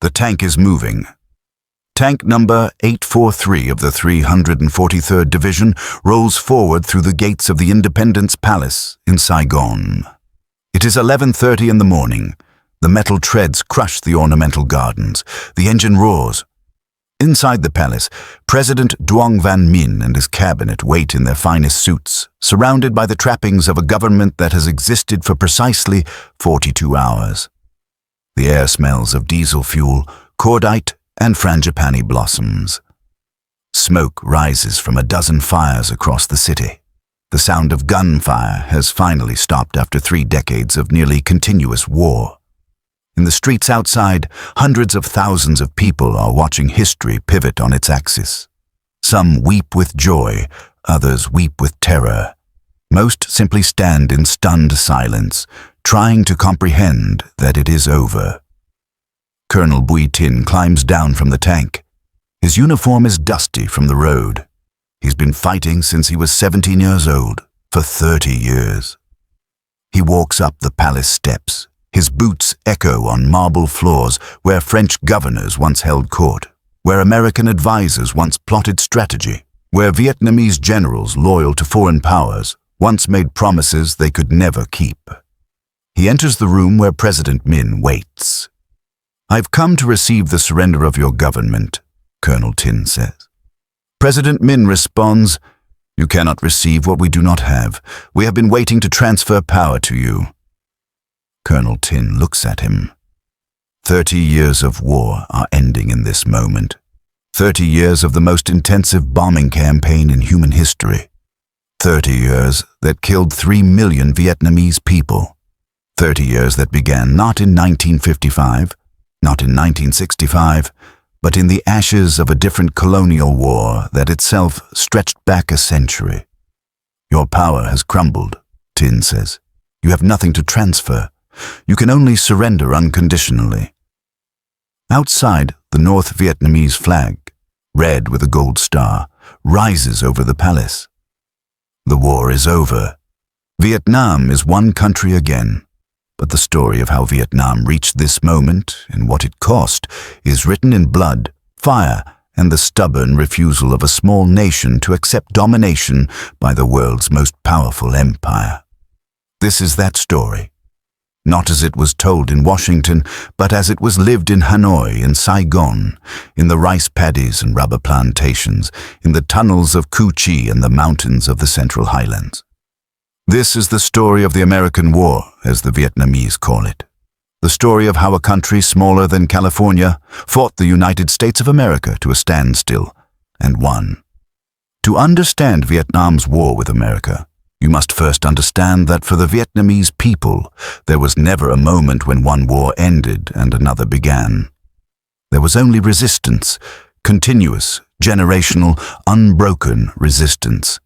The tank is moving. Tank number 843 of the 343rd Division rolls forward through the gates of the Independence Palace in Saigon. It is 11:30 in the morning. The metal treads crush the ornamental gardens. The engine roars. Inside the palace, President Duong Van Minh and his cabinet wait in their finest suits, surrounded by the trappings of a government that has existed for precisely 42 hours. The air smells of diesel fuel, cordite, and frangipani blossoms. Smoke rises from a dozen fires across the city. The sound of gunfire has finally stopped after 3 decades of nearly continuous war. In the streets outside, hundreds of thousands of people are watching history pivot on its axis. Some weep with joy, others weep with terror. Most simply stand in stunned silence, trying to comprehend that it is over. Colonel Bui Tin climbs down from the tank. His uniform is dusty from the road. He's been fighting since he was 17 years old, for 30 years. He walks up the palace steps. His boots echo on marble floors where French governors once held court, where American advisors once plotted strategy, where Vietnamese generals loyal to foreign powers once made promises they could never keep. He enters the room where President Minh waits. "I've come to receive the surrender of your government," Colonel Tin says. President Minh responds, "You cannot receive what we do not have. We have been waiting to transfer power to you." Colonel Tin looks at him. 30 years of war are ending in this moment. 30 years of the most intensive bombing campaign in human history. 30 years that killed 3 million Vietnamese people. 30 years that began not in 1955, not in 1965, but in the ashes of a different colonial war that itself stretched back a century. "Your power has crumbled," Tin says. "You have nothing to transfer. You can only surrender unconditionally." Outside, the North Vietnamese flag, red with a gold star, rises over the palace. The war is over. Vietnam is one country again. But the story of how Vietnam reached this moment and what it cost is written in blood, fire, and the stubborn refusal of a small nation to accept domination by the world's most powerful empire. This is that story. Not as it was told in Washington, but as it was lived in Hanoi, in Saigon, in the rice paddies and rubber plantations, in the tunnels of Cu Chi and the mountains of the Central Highlands. This is the story of the American War, as the Vietnamese call it. The story of how a country smaller than California fought the United States of America to a standstill and won. To understand Vietnam's war with America, you must first understand that for the Vietnamese people, there was never a moment when one war ended and another began. There was only resistance, continuous, generational, unbroken resistance.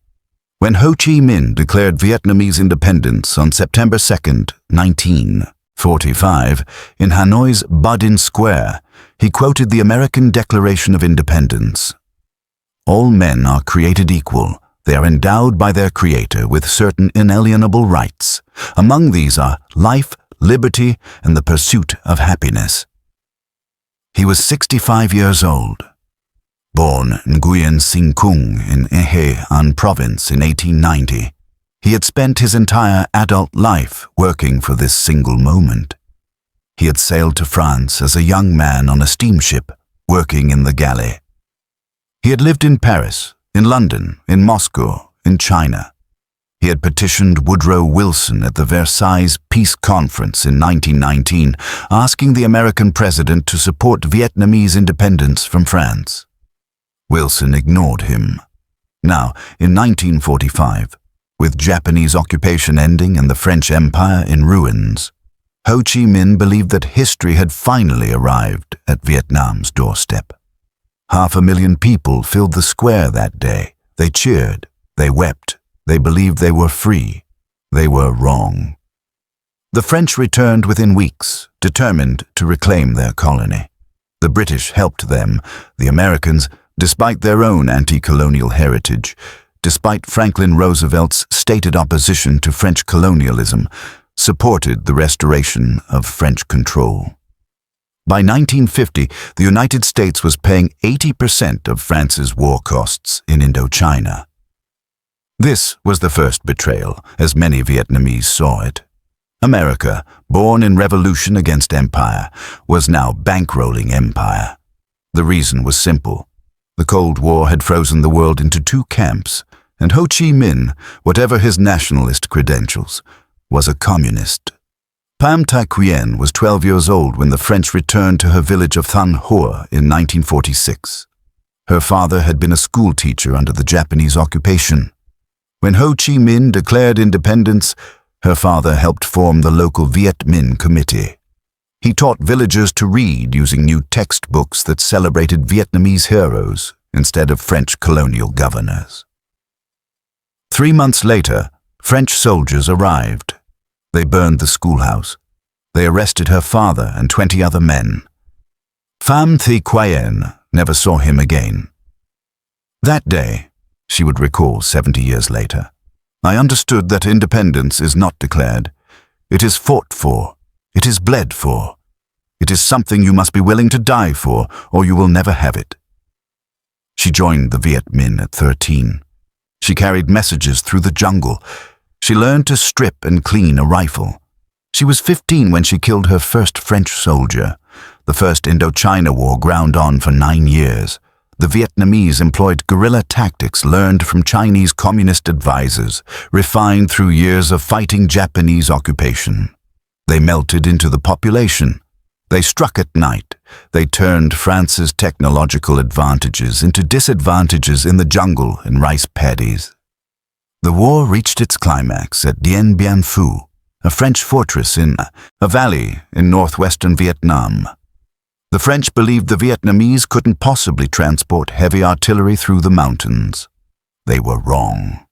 When Ho Chi Minh declared Vietnamese independence on September 2nd, 1945, in Hanoi's Ba Dinh Square, he quoted the American Declaration of Independence. "All men are created equal. They are endowed by their Creator with certain inalienable rights. Among these are life, liberty, and the pursuit of happiness." He was 65 years old. Born Nguyen Sinh Cung in Ehe An Province in 1890, he had spent his entire adult life working for this single moment. He had sailed to France as a young man on a steamship, working in the galley. He had lived in Paris, in London, in Moscow, in China. He had petitioned Woodrow Wilson at the Versailles Peace Conference in 1919, asking the American president to support Vietnamese independence from France. Wilson ignored him. Now, in 1945, with Japanese occupation ending and the French Empire in ruins, Ho Chi Minh believed that history had finally arrived at Vietnam's doorstep. 500,000 people filled the square that day. They cheered, they wept, they believed they were free. They were wrong. The French returned within weeks, determined to reclaim their colony. The British helped them, the Americans, despite their own anti-colonial heritage, despite Franklin Roosevelt's stated opposition to French colonialism, supported the restoration of French control. By 1950, the United States was paying 80% of France's war costs in Indochina. This was the first betrayal, as many Vietnamese saw it. America, born in revolution against empire, was now bankrolling empire. The reason was simple. The Cold War had frozen the world into two camps, and Ho Chi Minh, whatever his nationalist credentials, was a communist. Pham Thi Quyen was 12 years old when the French returned to her village of Thanh Hoa in 1946. Her father had been a school teacher under the Japanese occupation. When Ho Chi Minh declared independence, her father helped form the local Viet Minh committee. He taught villagers to read using new textbooks that celebrated Vietnamese heroes instead of French colonial governors. 3 months later, French soldiers arrived. They burned the schoolhouse. They arrested her father and 20 other men. Pham Thi Quyen never saw him again. That day, she would recall 70 years later, I understood that independence is not declared. It is fought for. It is bled for. It is something you must be willing to die for, or you will never have it. She joined the Viet Minh at 13. She carried messages through the jungle. She learned to strip and clean a rifle. She was 15 when she killed her first French soldier. The First Indochina War ground on for 9 years. The Vietnamese employed guerrilla tactics learned from Chinese communist advisors, refined through years of fighting Japanese occupation. They melted into the population. They struck at night. They turned France's technological advantages into disadvantages in the jungle and rice paddies. The war reached its climax at Dien Bien Phu, a French fortress in a valley in northwestern Vietnam. The French believed the Vietnamese couldn't possibly transport heavy artillery through the mountains. They were wrong.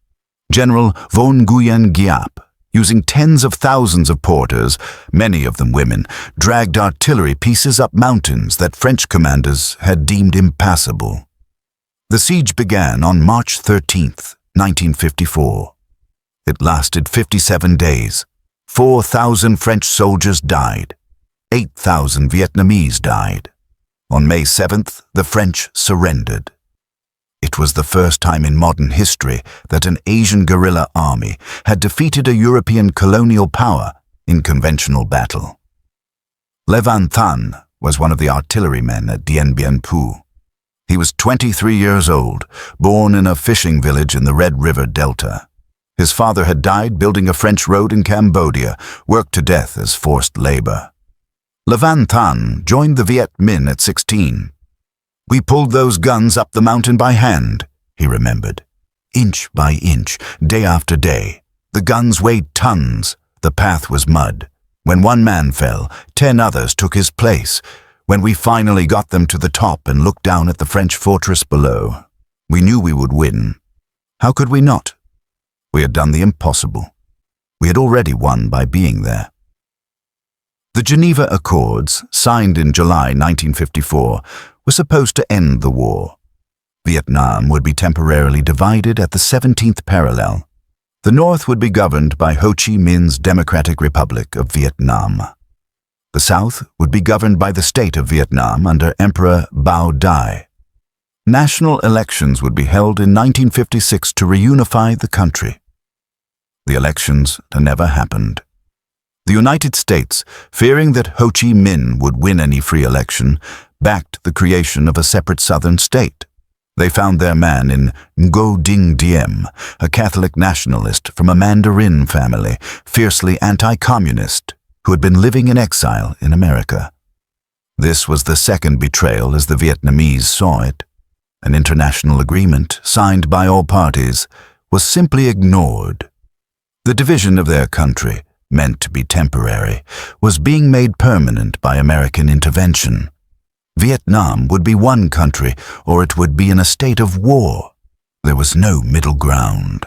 General Von Nguyen Giap, using tens of thousands of porters, many of them women, dragged artillery pieces up mountains that French commanders had deemed impassable. The siege began on March 13th, 1954. It lasted 57 days. 4,000 French soldiers died. 8,000 Vietnamese died. On May 7th, the French surrendered. It was the first time in modern history that an Asian guerrilla army had defeated a European colonial power in conventional battle. Le Van Thanh was one of the artillerymen at Dien Bien Phu. He was 23 years old, born in a fishing village in the Red River Delta. His father had died building a French road in Cambodia, worked to death as forced labor. Le Van Thanh joined the Viet Minh at 16. We pulled those guns up the mountain by hand, he remembered. Inch by inch, day after day. The guns weighed tons. The path was mud. When one man fell, 10 others took his place. When we finally got them to the top and looked down at the French fortress below, we knew we would win. How could we not? We had done the impossible. We had already won by being there. The Geneva Accords, signed in July 1954, were supposed to end the war. Vietnam would be temporarily divided at the 17th parallel. The North would be governed by Ho Chi Minh's Democratic Republic of Vietnam. The South would be governed by the state of Vietnam under Emperor Bao Dai. National elections would be held in 1956 to reunify the country. The elections never happened. The United States, fearing that Ho Chi Minh would win any free election, backed the creation of a separate southern state. They found their man in Ngo Dinh Diem, a Catholic nationalist from a Mandarin family, fiercely anti-communist, who had been living in exile in America. This was the second betrayal as the Vietnamese saw it. An international agreement, signed by all parties, was simply ignored. The division of their country, meant to be temporary, was being made permanent by American intervention. Vietnam would be one country, or it would be in a state of war. There was no middle ground.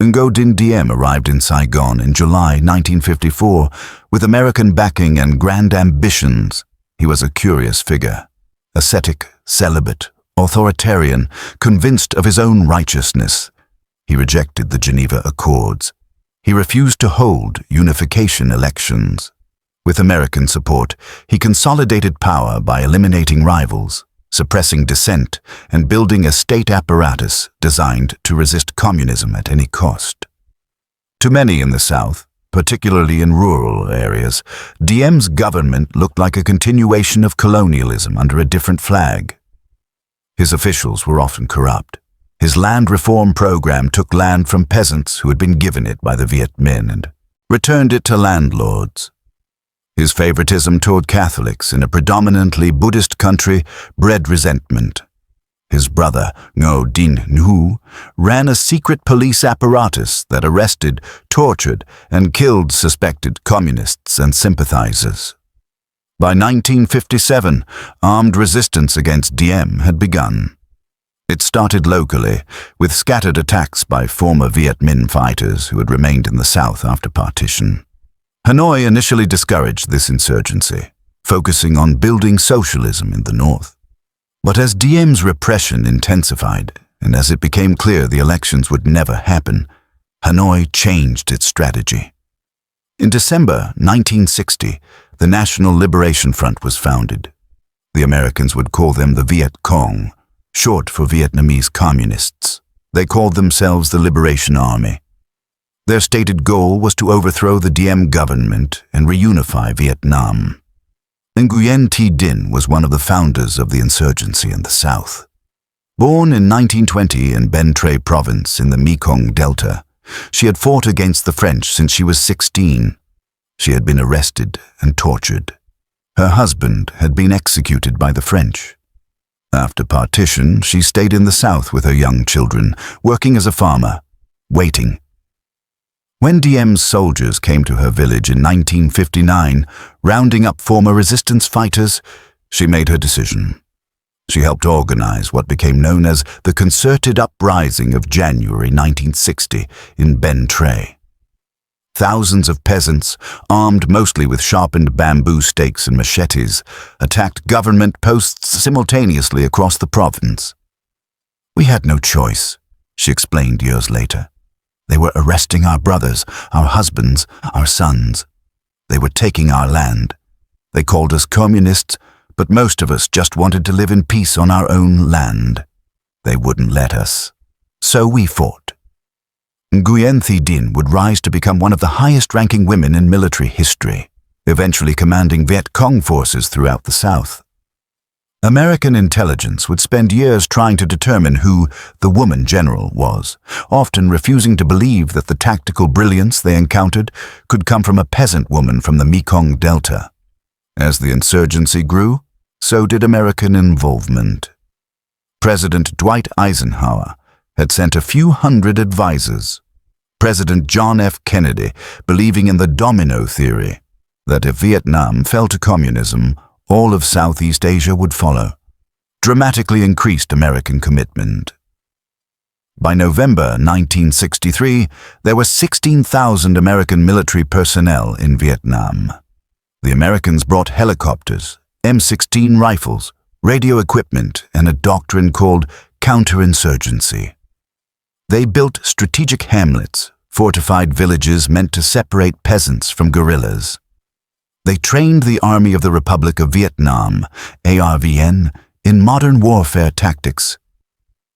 Ngo Dinh Diem arrived in Saigon in July 1954 with American backing and grand ambitions. He was a curious figure, ascetic, celibate, authoritarian, convinced of his own righteousness. He rejected the Geneva Accords. He refused to hold unification elections. With American support, he consolidated power by eliminating rivals, suppressing dissent, and building a state apparatus designed to resist communism at any cost. To many in the South, particularly in rural areas, Diem's government looked like a continuation of colonialism under a different flag. His officials were often corrupt. His land reform program took land from peasants who had been given it by the Viet Minh and returned it to landlords. His favoritism toward Catholics in a predominantly Buddhist country bred resentment. His brother, Ngo Dinh Nhu, ran a secret police apparatus that arrested, tortured, and killed suspected communists and sympathizers. By 1957, armed resistance against Diem had begun. It started locally, with scattered attacks by former Viet Minh fighters who had remained in the South after partition. Hanoi initially discouraged this insurgency, focusing on building socialism in the North. But as Diem's repression intensified, and as it became clear the elections would never happen, Hanoi changed its strategy. In December 1960, the National Liberation Front was founded. The Americans would call them the Viet Cong, short for Vietnamese communists. They called themselves the Liberation Army. Their stated goal was to overthrow the Diem government and reunify Vietnam. Nguyen Thi Dinh was one of the founders of the insurgency in the South. Born in 1920 in Ben Tre province in the Mekong Delta, she had fought against the French since she was 16. She had been arrested and tortured. Her husband had been executed by the French. After partition, she stayed in the South with her young children, working as a farmer, waiting. When Diem's soldiers came to her village in 1959, rounding up former resistance fighters, she made her decision. She helped organize what became known as the Concerted Uprising of January 1960 in Ben Tre. Thousands of peasants, armed mostly with sharpened bamboo stakes and machetes, attacked government posts simultaneously across the province. "We had no choice," she explained years later. "They were arresting our brothers, our husbands, our sons. They were taking our land. They called us communists, but most of us just wanted to live in peace on our own land. They wouldn't let us. So we fought." Nguyen Thi Dinh would rise to become one of the highest-ranking women in military history, eventually commanding Viet Cong forces throughout the South. American intelligence would spend years trying to determine who the woman general was, often refusing to believe that the tactical brilliance they encountered could come from a peasant woman from the Mekong Delta. As the insurgency grew, so did American involvement. President Dwight Eisenhower had sent a few hundred advisors. President John F. Kennedy, believing in the domino theory, that if Vietnam fell to communism, all of Southeast Asia would follow, dramatically increased American commitment. By November 1963, there were 16,000 American military personnel in Vietnam. The Americans brought helicopters, M16 rifles, radio equipment, and a doctrine called counterinsurgency. They built strategic hamlets, fortified villages meant to separate peasants from guerrillas. They trained the Army of the Republic of Vietnam, ARVN, in modern warfare tactics.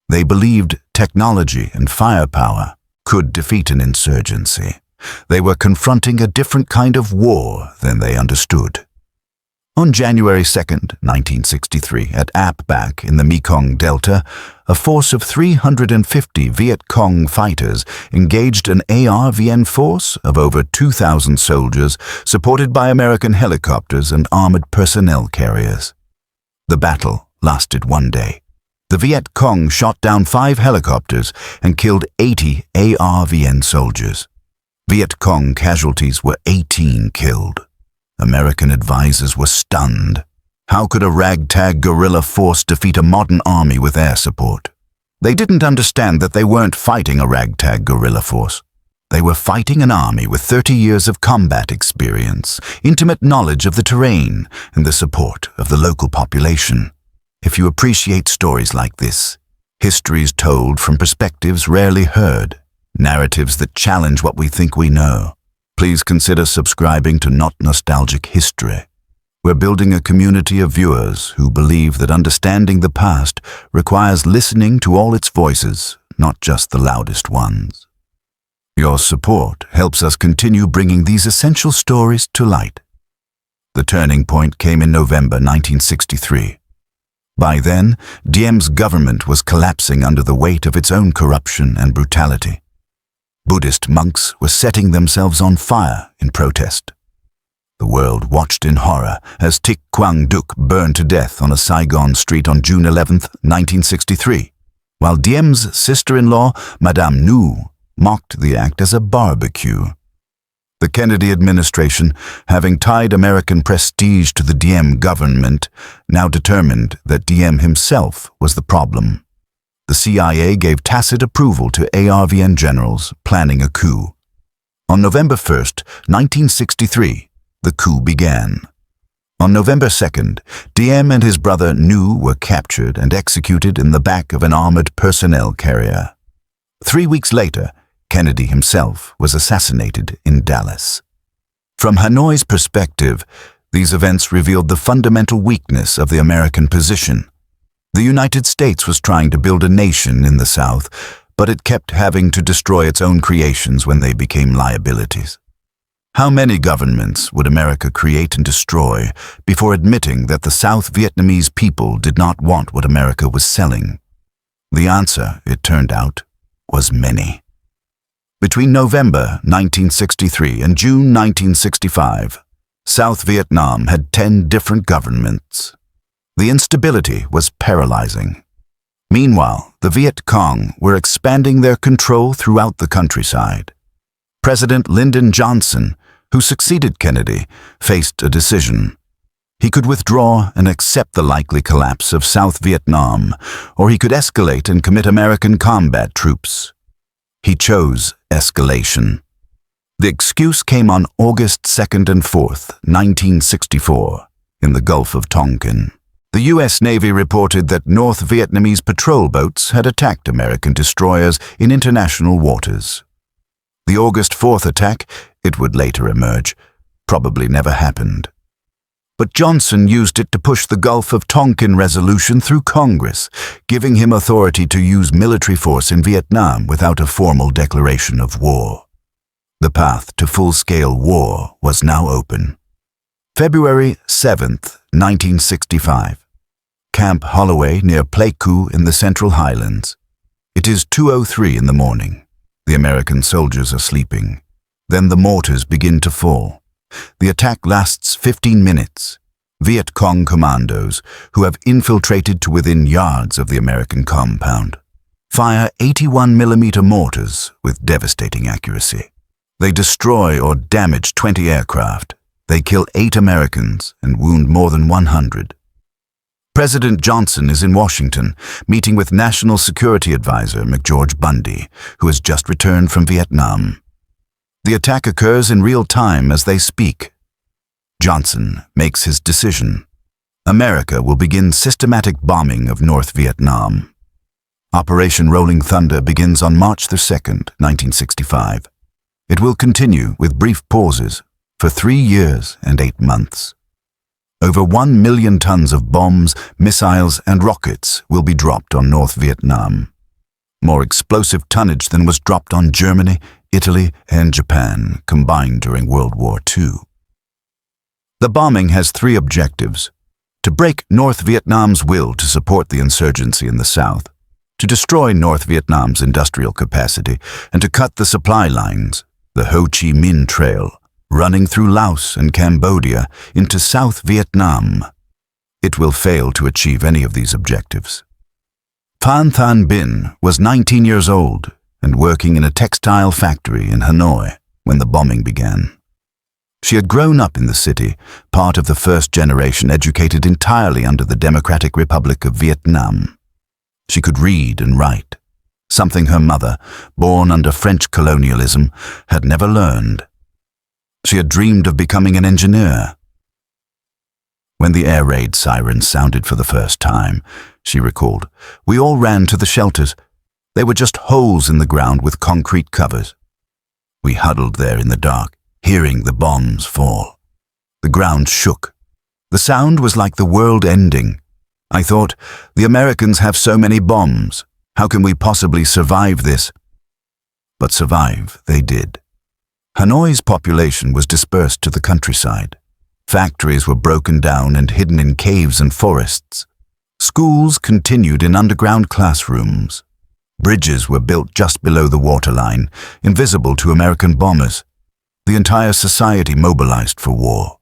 They believed technology and firepower could defeat an insurgency. They were confronting a different kind of war than they understood. On January 2, 1963, at Ap Bac in the Mekong Delta, a force of 350 Viet Cong fighters engaged an ARVN force of over 2,000 soldiers supported by American helicopters and armored personnel carriers. The battle lasted one day. The Viet Cong shot down 5 helicopters and killed 80 ARVN soldiers. Viet Cong casualties were 18 killed. American advisors were stunned. How could a ragtag guerrilla force defeat a modern army with air support? They didn't understand that they weren't fighting a ragtag guerrilla force. They were fighting an army with 30 years of combat experience, intimate knowledge of the terrain, and the support of the local population. If you appreciate stories like this, histories told from perspectives rarely heard, narratives that challenge what we think we know, please consider subscribing to Not Nostalgic History. We're building a community of viewers who believe that understanding the past requires listening to all its voices, not just the loudest ones. Your support helps us continue bringing these essential stories to light. The turning point came in November 1963. By then, Diem's government was collapsing under the weight of its own corruption and brutality. Buddhist monks were setting themselves on fire in protest. The world watched in horror as Thich Quang Duc burned to death on a Saigon street on June 11, 1963, while Diem's sister-in-law, Madame Nhu, mocked the act as a barbecue. The Kennedy administration, having tied American prestige to the Diem government, now determined that Diem himself was the problem. The CIA gave tacit approval to ARVN generals planning a coup. On November 1, 1963, the coup began. On November 2nd, Diem and his brother Nhu were captured and executed in the back of an armored personnel carrier. 3 weeks later, Kennedy himself was assassinated in Dallas. From Hanoi's perspective, these events revealed the fundamental weakness of the American position. The United States was trying to build a nation in the South, but it kept having to destroy its own creations when they became liabilities. How many governments would America create and destroy before admitting that the South Vietnamese people did not want what America was selling? The answer, it turned out, was many. Between November 1963 and June 1965, South Vietnam had 10 different governments. The instability was paralyzing. Meanwhile, the Viet Cong were expanding their control throughout the countryside. President Lyndon Johnson, who succeeded Kennedy, faced a decision. He could withdraw and accept the likely collapse of South Vietnam, or he could escalate and commit American combat troops. He chose escalation. The excuse came on August 2nd and 4th, 1964, in the Gulf of Tonkin. The U.S. Navy reported that North Vietnamese patrol boats had attacked American destroyers in international waters. The August 4th attack, it would later emerge, probably never happened. But Johnson used it to push the Gulf of Tonkin resolution through Congress, giving him authority to use military force in Vietnam without a formal declaration of war. The path to full-scale war was now open. February 7th, 1965. Camp Holloway near Pleiku in the Central Highlands. It is 2:03 in the morning. The American soldiers are sleeping. Then the mortars begin to fall. The attack lasts 15 minutes. Viet Cong commandos, who have infiltrated to within yards of the American compound, fire 81mm mortars with devastating accuracy. They destroy or damage 20 aircraft. They kill 8 Americans and wound more than 100. President Johnson is in Washington, meeting with National Security Advisor McGeorge Bundy, who has just returned from Vietnam. The attack occurs in real time as they speak. Johnson makes his decision. America will begin systematic bombing of North Vietnam. Operation Rolling Thunder begins on March 2nd, 1965. It will continue with brief pauses for 3 years and 8 months. Over 1 million tons of bombs, missiles, and rockets will be dropped on North Vietnam. More explosive tonnage than was dropped on Germany, Italy, and Japan combined during World War II. The bombing has 3 objectives: to break North Vietnam's will to support the insurgency in the south, to destroy North Vietnam's industrial capacity, and to cut the supply lines, the Ho Chi Minh Trail, running through Laos and Cambodia into South Vietnam. It will fail to achieve any of these objectives. Phan Thanh Binh was 19 years old and working in a textile factory in Hanoi when the bombing began. She had grown up in the city, part of the first generation educated entirely under the Democratic Republic of Vietnam. She could read and write, something her mother, born under French colonialism, had never learned. She had dreamed of becoming an engineer. When the air raid sirens sounded for the first time, she recalled, we all ran to the shelters. They were just holes in the ground with concrete covers. We huddled there in the dark, hearing the bombs fall. The ground shook. The sound was like the world ending. I thought, the Americans have so many bombs. How can we possibly survive this? But survive they did. Hanoi's population was dispersed to the countryside. Factories were broken down and hidden in caves and forests. Schools continued in underground classrooms. Bridges were built just below the waterline, invisible to American bombers. The entire society mobilized for war.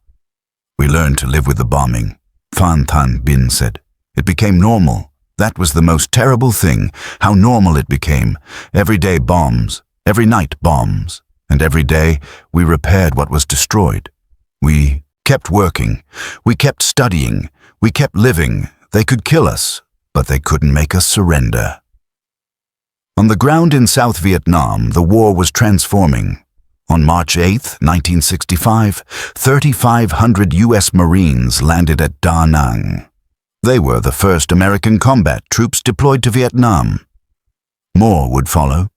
We learned to live with the bombing, Phan Thanh Binh said. It became normal. That was the most terrible thing, how normal it became. Every day bombs, every night bombs, and every day we repaired what was destroyed. We kept working, we kept studying, we kept living. They could kill us, but they couldn't make us surrender. On the ground in South Vietnam, the war was transforming. On March 8, 1965, 3,500 U.S. Marines landed at Da Nang. They were the first American combat troops deployed to Vietnam. More would follow.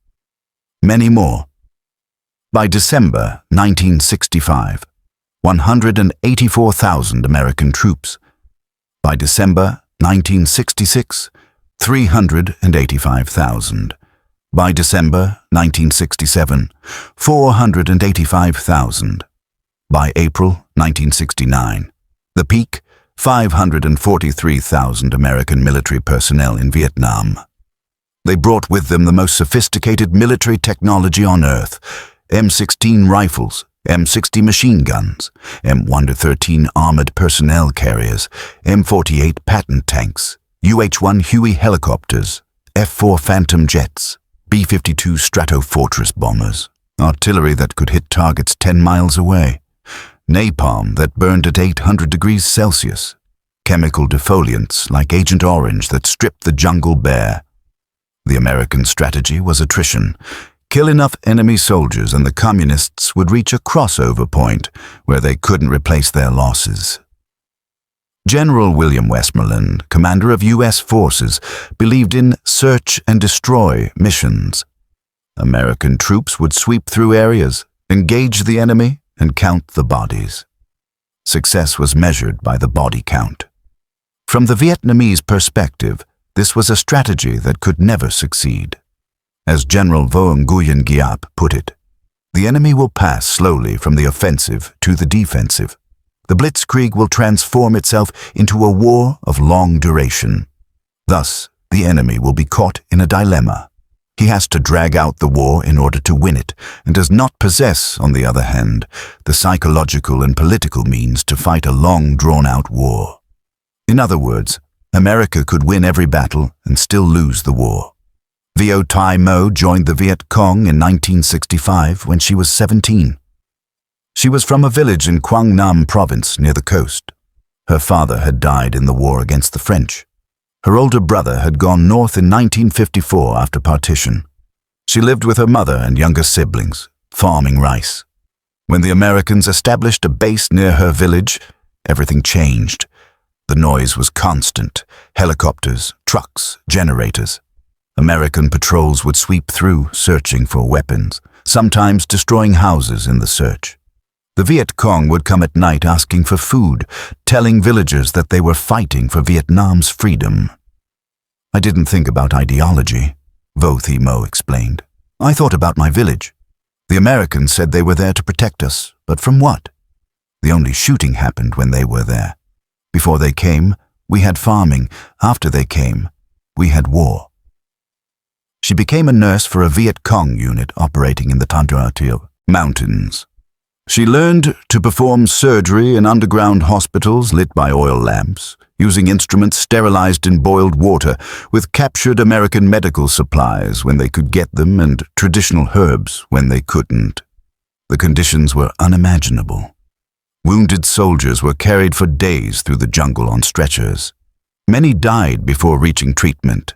Many more. By December 1965, 184,000 American troops. By December 1966, 385,000. By December 1967, 485,000. By April 1969, the peak, 543,000 American military personnel in Vietnam. They brought with them the most sophisticated military technology on Earth: M16 rifles, M60 machine guns, M1-13 armored personnel carriers, M48 Patton tanks, UH-1 Huey helicopters, F-4 Phantom jets, B-52 Stratofortress bombers, artillery that could hit targets 10 miles away, napalm that burned at 800 degrees Celsius, chemical defoliants like Agent Orange that stripped the jungle bare. The American strategy was attrition. Kill enough enemy soldiers and the communists would reach a crossover point where they couldn't replace their losses. General William Westmoreland, commander of U.S. forces, believed in search and destroy missions. American troops would sweep through areas, engage the enemy, and count the bodies. Success was measured by the body count. From the Vietnamese perspective, this was a strategy that could never succeed. As General Vo Nguyen Giap put it, the enemy will pass slowly from the offensive to the defensive. The blitzkrieg will transform itself into a war of long duration. Thus, the enemy will be caught in a dilemma. He has to drag out the war in order to win it, and does not possess, on the other hand, the psychological and political means to fight a long, drawn-out war. In other words, America could win every battle and still lose the war. Vo Thai Mo joined the Viet Cong in 1965 when she was 17. She was from a village in Quang Nam province near the coast. Her father had died in the war against the French. Her older brother had gone north in 1954 after partition. She lived with her mother and younger siblings, farming rice. When the Americans established a base near her village, everything changed. The noise was constant: helicopters, trucks, generators. American patrols would sweep through, searching for weapons, sometimes destroying houses in the search. The Viet Cong would come at night asking for food, telling villagers that they were fighting for Vietnam's freedom. I didn't think about ideology, Vo Thi Mo explained. I thought about my village. The Americans said they were there to protect us, but from what? The only shooting happened when they were there. Before they came, we had farming. After they came, we had war. She became a nurse for a Viet Cong unit operating in the Tandra Thieu Mountains. She learned to perform surgery in underground hospitals lit by oil lamps, using instruments sterilized in boiled water, with captured American medical supplies when they could get them and traditional herbs when they couldn't. The conditions were unimaginable. Wounded soldiers were carried for days through the jungle on stretchers. Many died before reaching treatment.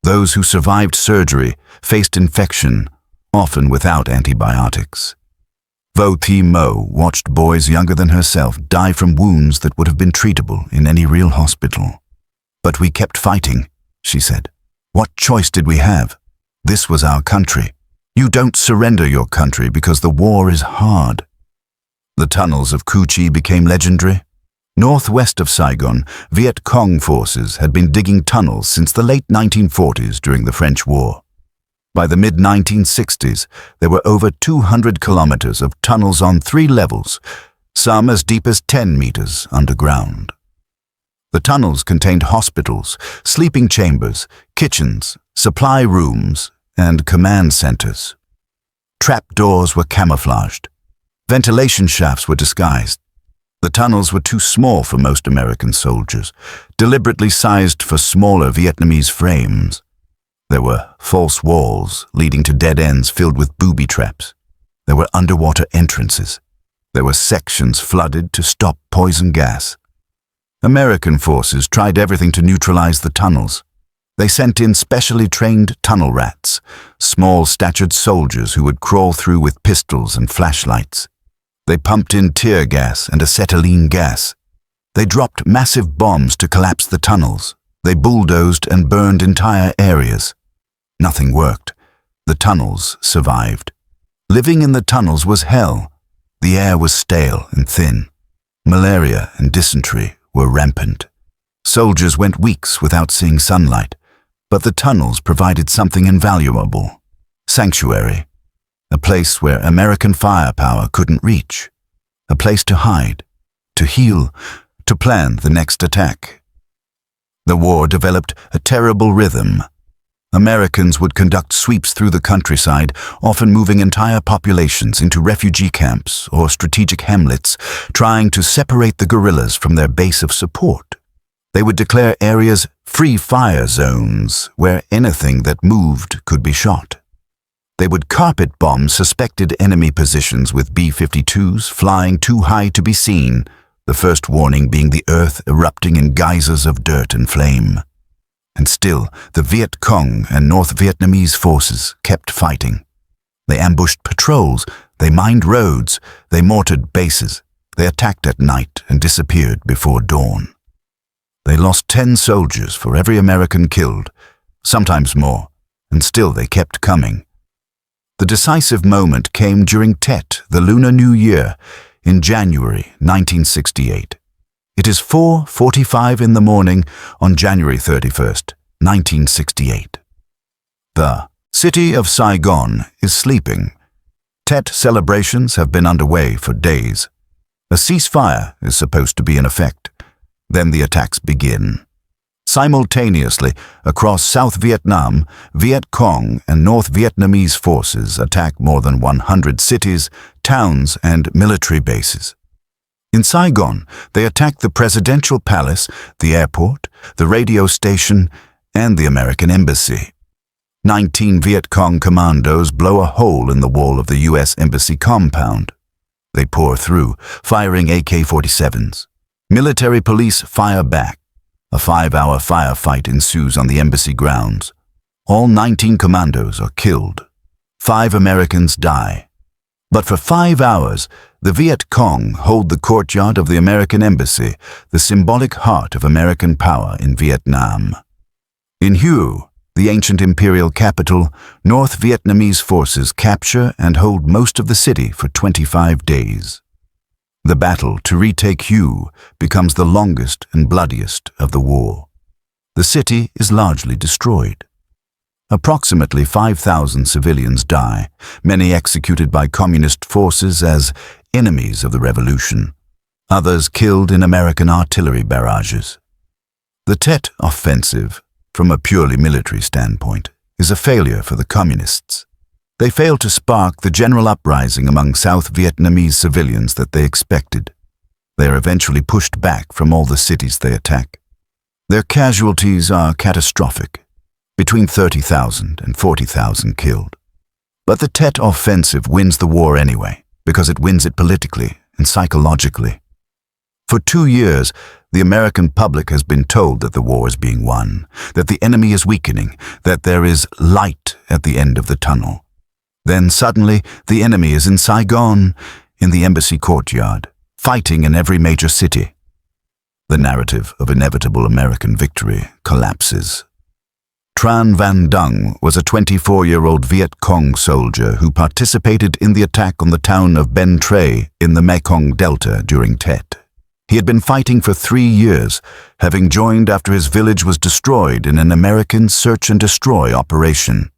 Those who survived surgery faced infection, often without antibiotics. Vo Thi Mo watched boys younger than herself die from wounds that would have been treatable in any real hospital. But we kept fighting, she said. What choice did we have? This was our country. You don't surrender your country because the war is hard. The tunnels of Cu Chi became legendary. Northwest of Saigon, Viet Cong forces had been digging tunnels since the late 1940s during the French War. By the mid-1960s, there were over 200 kilometers of tunnels on 3 levels, some as deep as 10 meters underground. The tunnels contained hospitals, sleeping chambers, kitchens, supply rooms, and command centers. Trapdoors were camouflaged. Ventilation shafts were disguised. The tunnels were too small for most American soldiers, deliberately sized for smaller Vietnamese frames. There were false walls leading to dead ends filled with booby traps. There were underwater entrances. There were sections flooded to stop poison gas. American forces tried everything to neutralize the tunnels. They sent in specially trained tunnel rats, small-statured soldiers who would crawl through with pistols and flashlights. They pumped in tear gas and acetylene gas. They dropped massive bombs to collapse the tunnels. They bulldozed and burned entire areas. Nothing worked. The tunnels survived. Living in the tunnels was hell. The air was stale and thin. Malaria and dysentery were rampant. Soldiers went weeks without seeing sunlight, but the tunnels provided something invaluable: sanctuary. A place where American firepower couldn't reach. A place to hide, to heal, to plan the next attack. The war developed a terrible rhythm. Americans would conduct sweeps through the countryside, often moving entire populations into refugee camps or strategic hamlets, trying to separate the guerrillas from their base of support. They would declare areas free fire zones, where anything that moved could be shot. They would carpet bomb suspected enemy positions with B-52s flying too high to be seen, the first warning being the earth erupting in geysers of dirt and flame. And still, the Viet Cong and North Vietnamese forces kept fighting. They ambushed patrols, they mined roads, they mortared bases, they attacked at night and disappeared before dawn. They lost 10 soldiers for every American killed, sometimes more, and still they kept coming. The decisive moment came during Tet, the Lunar New Year, in January 1968. It is 4:45 in the morning on January 31st, 1968. The city of Saigon is sleeping. Tet celebrations have been underway for days. A ceasefire is supposed to be in effect. Then the attacks begin. Simultaneously, across South Vietnam, Viet Cong and North Vietnamese forces attack more than 100 cities, towns, and military bases. In Saigon, they attack the presidential palace, the airport, the radio station, and the American embassy. 19 Viet Cong commandos blow a hole in the wall of the U.S. embassy compound. They pour through, firing AK-47s. Military police fire back. A 5-hour firefight ensues on the embassy grounds. All 19 commandos are killed. 5 Americans die. But for 5 hours, the Viet Cong hold the courtyard of the American embassy, the symbolic heart of American power in Vietnam. In Hue, the ancient imperial capital, North Vietnamese forces capture and hold most of the city for 25 days. The battle to retake Hue becomes the longest and bloodiest of the war. The city is largely destroyed. Approximately 5,000 civilians die, many executed by communist forces as enemies of the revolution, others killed in American artillery barrages. The Tet offensive, from a purely military standpoint, is a failure for the communists. They failed to spark the general uprising among South Vietnamese civilians that they expected. They are eventually pushed back from all the cities they attack. Their casualties are catastrophic, between 30,000 and 40,000 killed. But the Tet offensive wins the war anyway, because it wins it politically and psychologically. For 2 years, the American public has been told that the war is being won, that the enemy is weakening, that there is light at the end of the tunnel. Then suddenly, the enemy is in Saigon, in the embassy courtyard, fighting in every major city. The narrative of inevitable American victory collapses. Tran Van Dung was a 24-year-old Viet Cong soldier who participated in the attack on the town of Ben Tre in the Mekong Delta during Tet. He had been fighting for 3 years, having joined after his village was destroyed in an American search-and-destroy operation.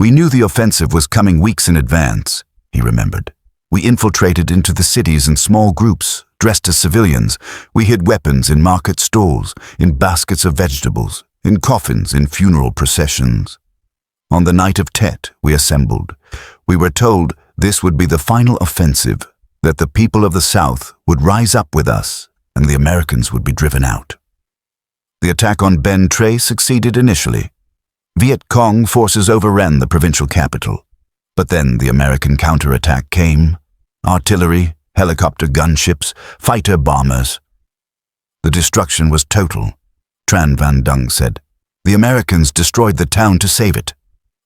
"We knew the offensive was coming weeks in advance," he remembered. "We infiltrated into the cities in small groups, dressed as civilians. We hid weapons in market stalls, in baskets of vegetables, in coffins, in funeral processions. On the night of Tet, we assembled. We were told this would be the final offensive, that the people of the South would rise up with us and the Americans would be driven out." The attack on Ben Tre succeeded initially. Viet Cong forces overran the provincial capital. But then the American counterattack came. Artillery, helicopter gunships, fighter bombers. The destruction was total, Tran Van Dung said. "The Americans destroyed the town to save it.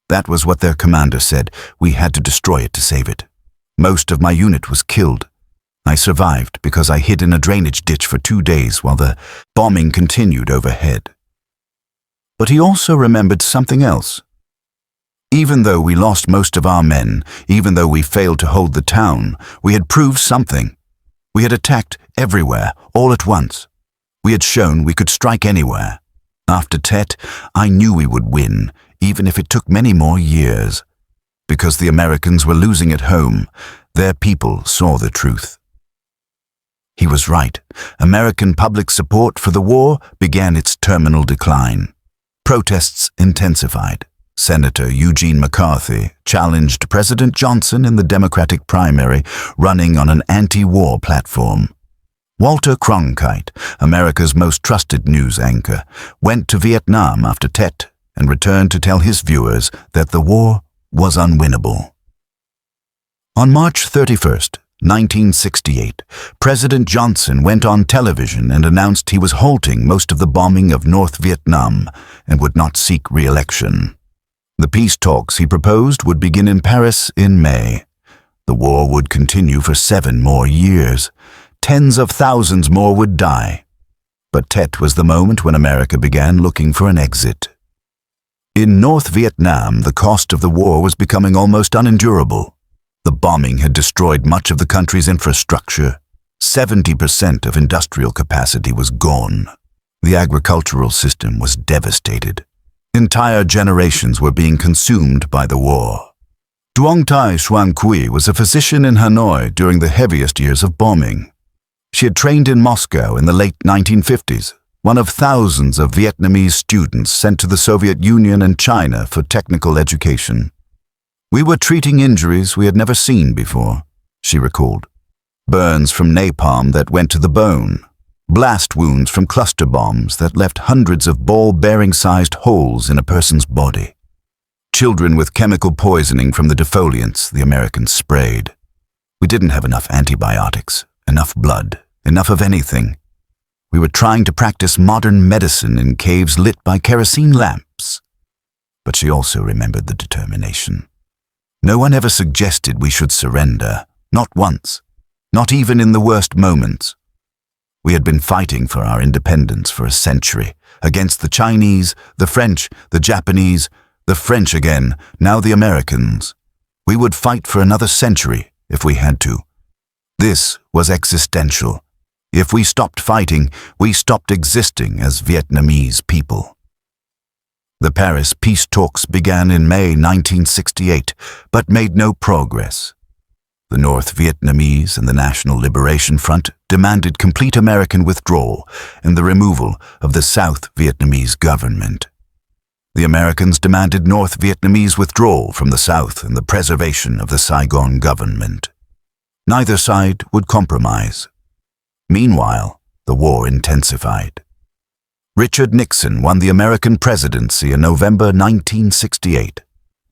That was what their commander said. We had to destroy it to save it. Most of my unit was killed. I survived because I hid in a drainage ditch for 2 days while the bombing continued overhead." But he also remembered something else. Even though we lost most of our men, even though we failed to hold the town, we had proved something. We had attacked everywhere, all at once. We had shown we could strike anywhere. After Tet, I knew we would win, even if it took many more years. Because the Americans were losing at home, their people saw the truth. He was right. American public support for the war began its terminal decline. Protests intensified. Senator Eugene McCarthy challenged President Johnson in the Democratic primary, running on an anti-war platform. Walter Cronkite, America's most trusted news anchor, went to Vietnam after Tet and returned to tell his viewers that the war was unwinnable. On March 31st, 1968, President Johnson went on television and announced he was halting most of the bombing of North Vietnam and would not seek re-election. The peace talks he proposed would begin in Paris in May. The war would continue for 7 more years. Tens of thousands more would die. But Tet was the moment when America began looking for an exit. In North Vietnam, the cost of the war was becoming almost unendurable. The bombing had destroyed much of the country's infrastructure. 70% of industrial capacity was gone. The agricultural system was devastated. Entire generations were being consumed by the war. Duong Thai Xuan Quy was a physician in Hanoi during the heaviest years of bombing. She had trained in Moscow in the late 1950s, one of thousands of Vietnamese students sent to the Soviet Union and China for technical education. "We were treating injuries we had never seen before," she recalled. Burns from napalm that went to the bone. Blast wounds from cluster bombs that left hundreds of ball-bearing-sized holes in a person's body. Children with chemical poisoning from the defoliants the Americans sprayed. We didn't have enough antibiotics, enough blood, enough of anything. We were trying to practice modern medicine in caves lit by kerosene lamps. But she also remembered the determination. No one ever suggested we should surrender, not once, not even in the worst moments. We had been fighting for our independence for a century, against the Chinese, the French, the Japanese, the French again, now the Americans. We would fight for another century if we had to. This was existential. If we stopped fighting, we stopped existing as Vietnamese people. The Paris peace talks began in May 1968, but made no progress. The North Vietnamese and the National Liberation Front demanded complete American withdrawal and the removal of the South Vietnamese government. The Americans demanded North Vietnamese withdrawal from the South and the preservation of the Saigon government. Neither side would compromise. Meanwhile, the war intensified. Richard Nixon won the American presidency in November 1968,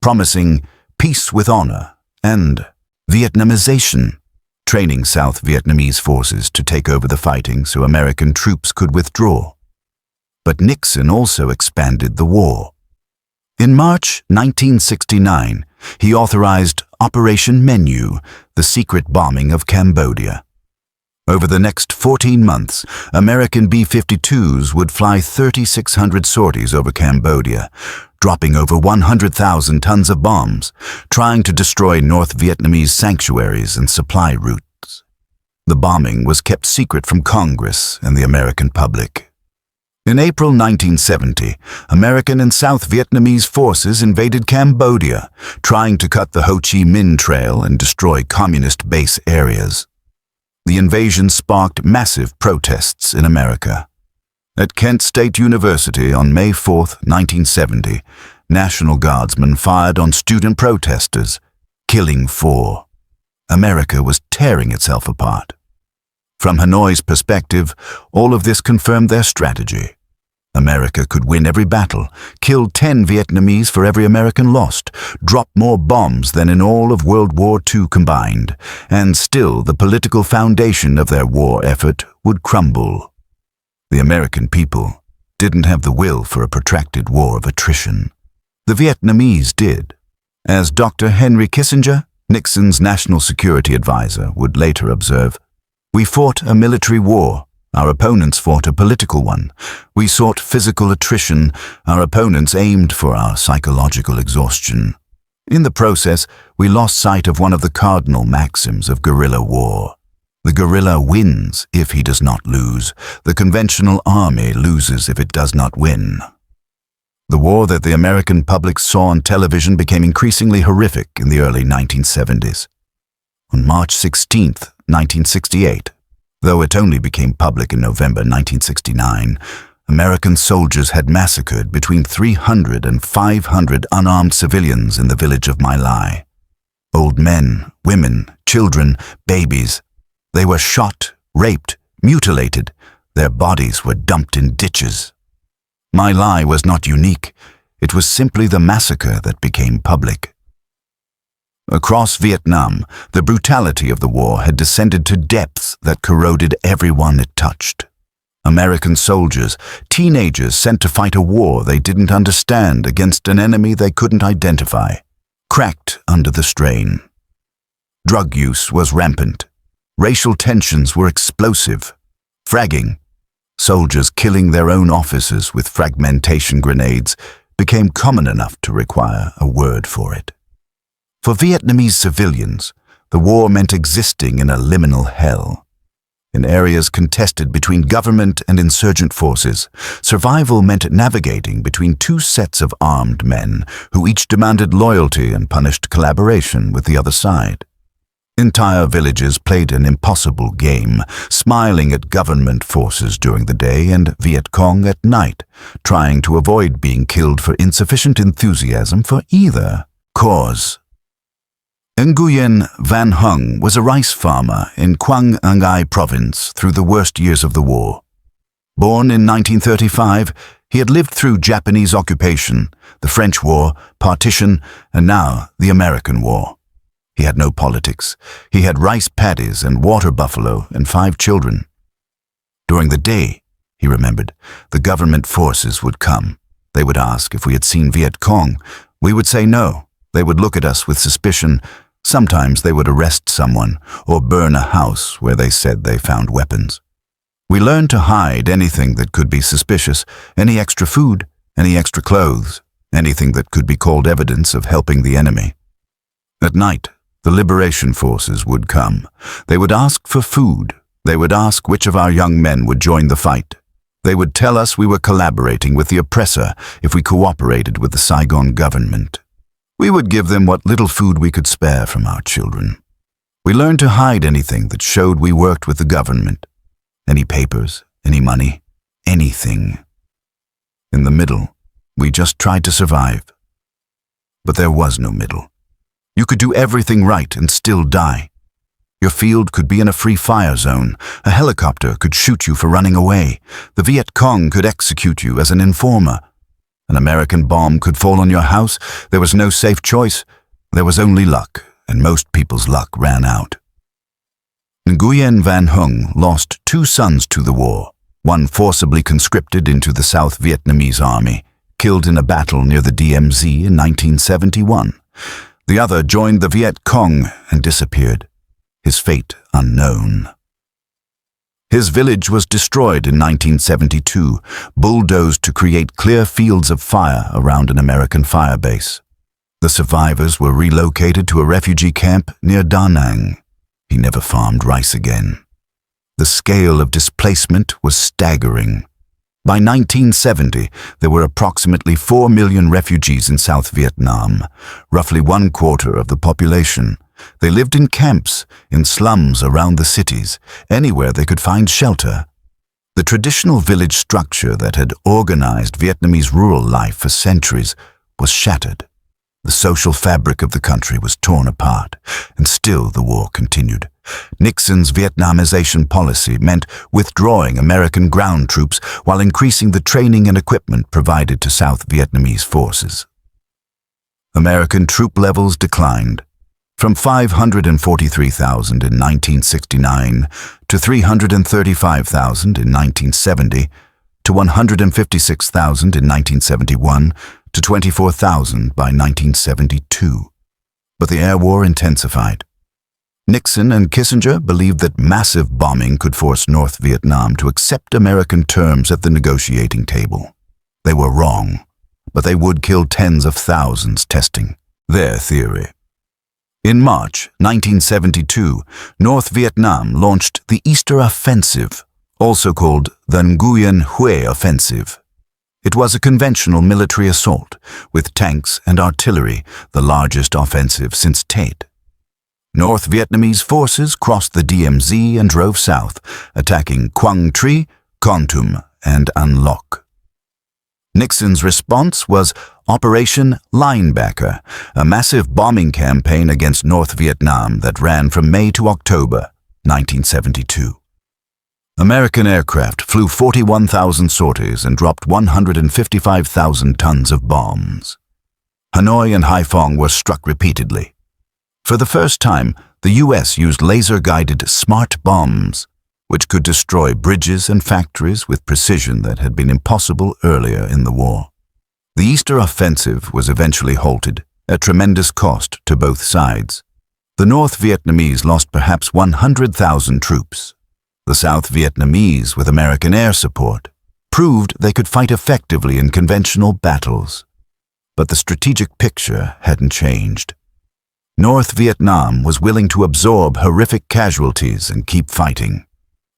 promising peace with honor and Vietnamization, training South Vietnamese forces to take over the fighting so American troops could withdraw. But Nixon also expanded the war. In March 1969, he authorized Operation Menu, the secret bombing of Cambodia. Over the next 14 months, American B-52s would fly 3,600 sorties over Cambodia, dropping over 100,000 tons of bombs, trying to destroy North Vietnamese sanctuaries and supply routes. The bombing was kept secret from Congress and the American public. In April 1970, American and South Vietnamese forces invaded Cambodia, trying to cut the Ho Chi Minh Trail and destroy communist base areas. The invasion sparked massive protests in America. At Kent State University on May 4, 1970, National Guardsmen fired on student protesters, killing 4. America was tearing itself apart. From Hanoi's perspective, all of this confirmed their strategy. America could win every battle, kill 10 Vietnamese for every American lost, drop more bombs than in all of World War II combined, and still the political foundation of their war effort would crumble. The American people didn't have the will for a protracted war of attrition. The Vietnamese did. As Dr. Henry Kissinger, Nixon's national security advisor, would later observe, "We fought a military war. Our opponents fought a political one. We sought physical attrition. Our opponents aimed for our psychological exhaustion. In the process, we lost sight of one of the cardinal maxims of guerrilla war. The guerrilla wins if he does not lose. The conventional army loses if it does not win." The war that the American public saw on television became increasingly horrific in the early 1970s. On March 16, 1968, though it only became public in November 1969, American soldiers had massacred between 300 and 500 unarmed civilians in the village of My Lai. Old men, women, children, babies. They were shot, raped, mutilated. Their bodies were dumped in ditches. My Lai was not unique. It was simply the massacre that became public. Across Vietnam, the brutality of the war had descended to depths that corroded everyone it touched. American soldiers, teenagers sent to fight a war they didn't understand against an enemy they couldn't identify, cracked under the strain. Drug use was rampant. Racial tensions were explosive. Fragging, soldiers killing their own officers with fragmentation grenades, became common enough to require a word for it. For Vietnamese civilians, the war meant existing in a liminal hell. In areas contested between government and insurgent forces, survival meant navigating between two sets of armed men who each demanded loyalty and punished collaboration with the other side. Entire villages played an impossible game, smiling at government forces during the day and Viet Cong at night, trying to avoid being killed for insufficient enthusiasm for either cause. Nguyen Van Hung was a rice farmer in Quang Ngai province through the worst years of the war. Born in 1935, he had lived through Japanese occupation, the French War, partition, and now the American War. He had no politics. He had rice paddies and water buffalo and 5 children. During the day, he remembered, the government forces would come. They would ask if we had seen Viet Cong. We would say no. They would look at us with suspicion. Sometimes they would arrest someone or burn a house where they said they found weapons. We learned to hide anything that could be suspicious, any extra food, any extra clothes, anything that could be called evidence of helping the enemy. At night, the liberation forces would come. They would ask for food. They would ask which of our young men would join the fight. They would tell us we were collaborating with the oppressor if we cooperated with the Saigon government. We would give them what little food we could spare from our children. We learned to hide anything that showed we worked with the government. Any papers, any money, anything. In the middle, we just tried to survive. But there was no middle. You could do everything right and still die. Your field could be in a free fire zone. A helicopter could shoot you for running away. The Viet Cong could execute you as an informer. An American bomb could fall on your house. There was no safe choice. There was only luck, and most people's luck ran out. Nguyen Van Hung lost 2 sons to the war, one forcibly conscripted into the South Vietnamese army, killed in a battle near the DMZ in 1971. The other joined the Viet Cong and disappeared, his fate unknown. His village was destroyed in 1972, bulldozed to create clear fields of fire around an American firebase. The survivors were relocated to a refugee camp near Da Nang. He never farmed rice again. The scale of displacement was staggering. By 1970, there were approximately 4 million refugees in South Vietnam, roughly 1/4 of the population. They lived in camps, in slums around the cities, anywhere they could find shelter. The traditional village structure that had organized Vietnamese rural life for centuries was shattered. The social fabric of the country was torn apart, and still the war continued. Nixon's Vietnamization policy meant withdrawing American ground troops while increasing the training and equipment provided to South Vietnamese forces. American troop levels declined, from 543,000 in 1969 to 335,000 in 1970 to 156,000 in 1971 to 24,000 by 1972. But the air war intensified. Nixon and Kissinger believed that massive bombing could force North Vietnam to accept American terms at the negotiating table. They were wrong, but they would kill tens of thousands testing their theory. In March 1972, North Vietnam launched the Easter Offensive, also called the WWII Offensive. It was a conventional military assault, with tanks and artillery, the largest offensive since Tet. North Vietnamese forces crossed the DMZ and drove south, attacking Quang Tri, Con Tum, and An Loc. Nixon's response was Operation Linebacker, a massive bombing campaign against North Vietnam that ran from May to October 1972. American aircraft flew 41,000 sorties and dropped 155,000 tons of bombs. Hanoi and Haiphong were struck repeatedly. For the first time, the U.S. used laser-guided smart bombs, which could destroy bridges and factories with precision that had been impossible earlier in the war. The Easter Offensive was eventually halted, at tremendous cost to both sides. The North Vietnamese lost perhaps 100,000 troops. The South Vietnamese, with American air support, proved they could fight effectively in conventional battles. But the strategic picture hadn't changed. North Vietnam was willing to absorb horrific casualties and keep fighting.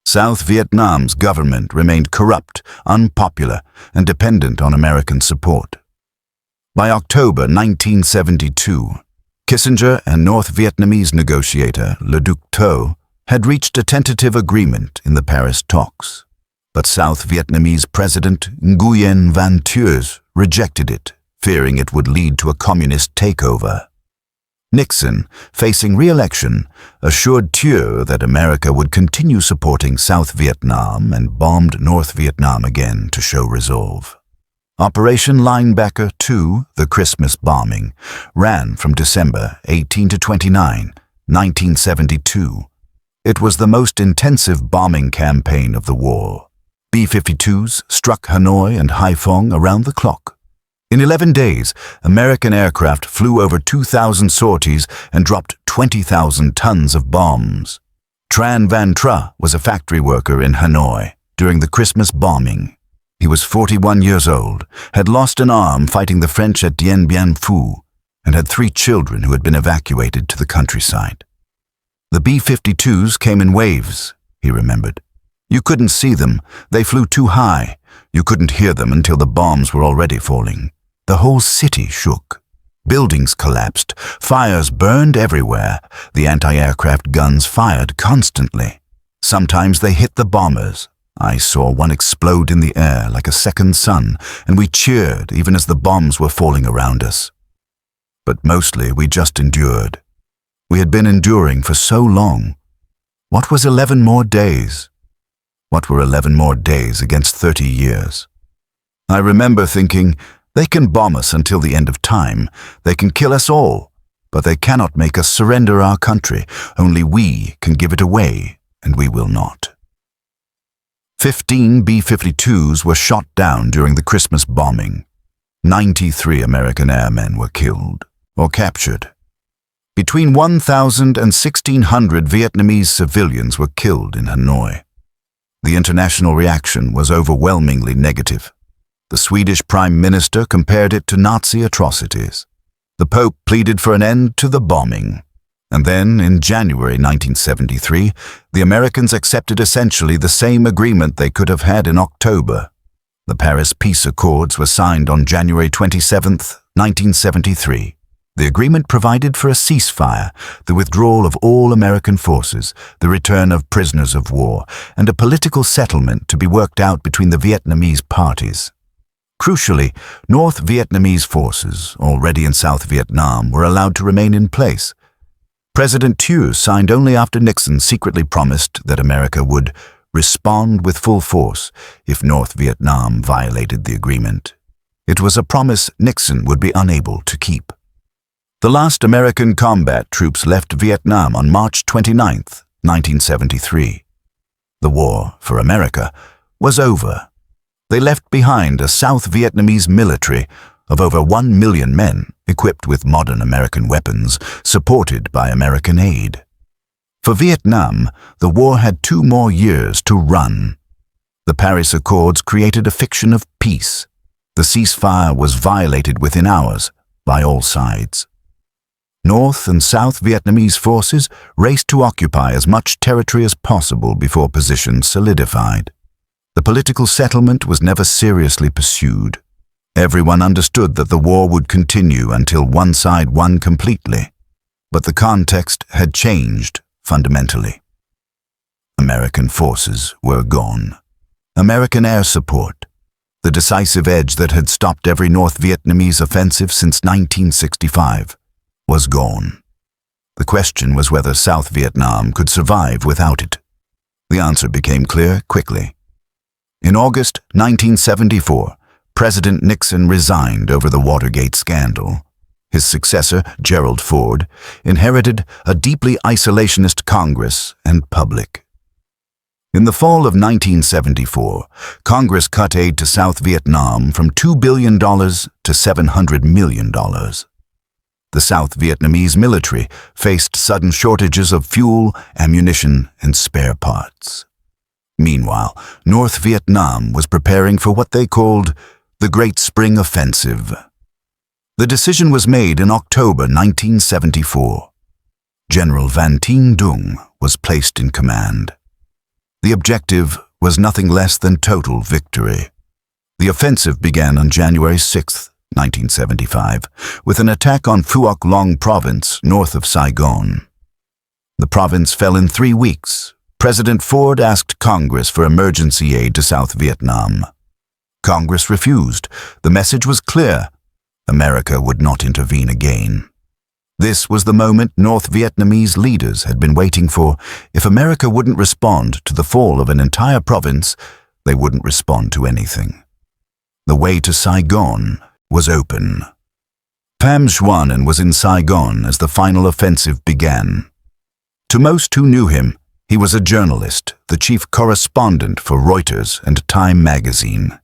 South Vietnam's government remained corrupt, unpopular, and dependent on American support. By October 1972, Kissinger and North Vietnamese negotiator Le Duc Tho had reached a tentative agreement in the Paris talks. But South Vietnamese President Nguyen Van Thuy rejected it, fearing it would lead to a communist takeover. Nixon, facing re-election, assured Thuy that America would continue supporting South Vietnam and bombed North Vietnam again to show resolve. Operation Linebacker II, the Christmas bombing, ran from December 18 to 29, 1972. It was the most intensive bombing campaign of the war. B-52s struck Hanoi and Haiphong around the clock. In 11 days, American aircraft flew over 2,000 sorties and dropped 20,000 tons of bombs. Tran Van Tra was a factory worker in Hanoi during the Christmas bombing. He was 41 years old, had lost an arm fighting the French at Dien Bien Phu, and had 3 children who had been evacuated to the countryside. The B-52s came in waves, he remembered. You couldn't see them, they flew too high. You couldn't hear them until the bombs were already falling. The whole city shook. Buildings collapsed, fires burned everywhere. The anti-aircraft guns fired constantly. Sometimes they hit the bombers. I saw one explode in the air like a second sun, and we cheered even as the bombs were falling around us. But mostly we just endured. We had been enduring for so long. What was 11 more days? What were 11 more days against 30 years? I remember thinking, they can bomb us until the end of time. They can kill us all, but they cannot make us surrender our country. Only we can give it away, and we will not. 15 B-52s were shot down during the Christmas bombing. 93 American airmen were killed or captured. Between 1,000 and 1,600 Vietnamese civilians were killed in Hanoi. The international reaction was overwhelmingly negative. The Swedish Prime Minister compared it to Nazi atrocities. The Pope pleaded for an end to the bombing. And then, in January 1973, the Americans accepted essentially the same agreement they could have had in October. The Paris Peace Accords were signed on January 27, 1973. The agreement provided for a ceasefire, the withdrawal of all American forces, the return of prisoners of war, and a political settlement to be worked out between the Vietnamese parties. Crucially, North Vietnamese forces, already in South Vietnam, were allowed to remain in place. President Thieu signed only after Nixon secretly promised that America would respond with full force if North Vietnam violated the agreement. It was a promise Nixon would be unable to keep. The last American combat troops left Vietnam on March 29, 1973. The war, for America, was over. They left behind a South Vietnamese military of over 1 million men equipped with modern American weapons, supported by American aid. For Vietnam, the war had 2 more years to run. The Paris Accords created a fiction of peace. The ceasefire was violated within hours by all sides. North and South Vietnamese forces raced to occupy as much territory as possible before positions solidified. The political settlement was never seriously pursued. Everyone understood that the war would continue until one side won completely. But the context had changed fundamentally. American forces were gone. American air support, the decisive edge that had stopped every North Vietnamese offensive since 1965, was gone. The question was whether South Vietnam could survive without it. The answer became clear quickly. In August 1974, President Nixon resigned over the Watergate scandal. His successor, Gerald Ford, inherited a deeply isolationist Congress and public. In the fall of 1974, Congress cut aid to South Vietnam from $2 billion to $700 million. The South Vietnamese military faced sudden shortages of fuel, ammunition, and spare parts. Meanwhile, North Vietnam was preparing for what they called the Great Spring Offensive. The decision was made in October 1974. General Van Tien Dung was placed in command. The objective was nothing less than total victory. The offensive began on January 6, 1975, with an attack on Phuoc Long Province north of Saigon. The province fell in 3 weeks. President Ford asked Congress for emergency aid to South Vietnam. Congress refused. The message was clear. America would not intervene again. This was the moment North Vietnamese leaders had been waiting for. If America wouldn't respond to the fall of an entire province, they wouldn't respond to anything. The way to Saigon was open. Pham Xuan was in Saigon as the final offensive began. To most who knew him, he was a journalist, the chief correspondent for Reuters and Time magazine.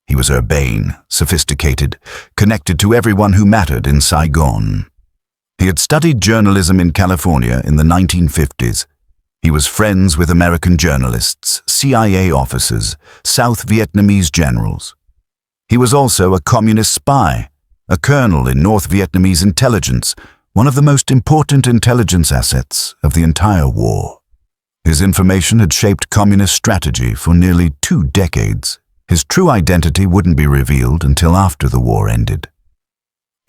He was urbane, sophisticated, connected to everyone who mattered in Saigon. He had studied journalism in California in the 1950s. He was friends with American journalists, CIA officers, South Vietnamese generals. He was also a communist spy, a colonel in North Vietnamese intelligence, one of the most important intelligence assets of the entire war. His information had shaped communist strategy for nearly 2 decades. His true identity wouldn't be revealed until after the war ended.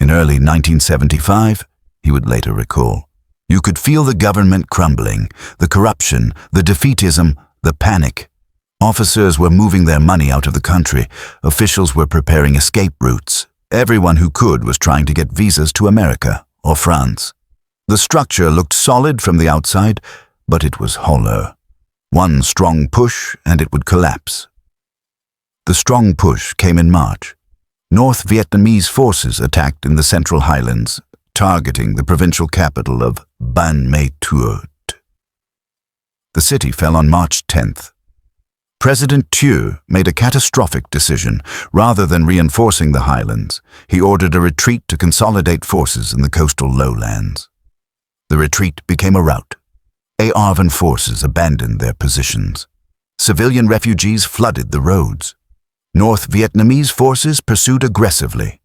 In early 1975, he would later recall, you could feel the government crumbling, the corruption, the defeatism, the panic. Officers were moving their money out of the country. Officials were preparing escape routes. Everyone who could was trying to get visas to America or France. The structure looked solid from the outside, but it was hollow. One strong push and it would collapse. The strong push came in March. North Vietnamese forces attacked in the Central Highlands, targeting the provincial capital of Ban Ma Thuot. The city fell on March 10th. President Thieu made a catastrophic decision. Rather than reinforcing the highlands, he ordered a retreat to consolidate forces in the coastal lowlands. The retreat became a rout. ARVN forces abandoned their positions. Civilian refugees flooded the roads. North Vietnamese forces pursued aggressively.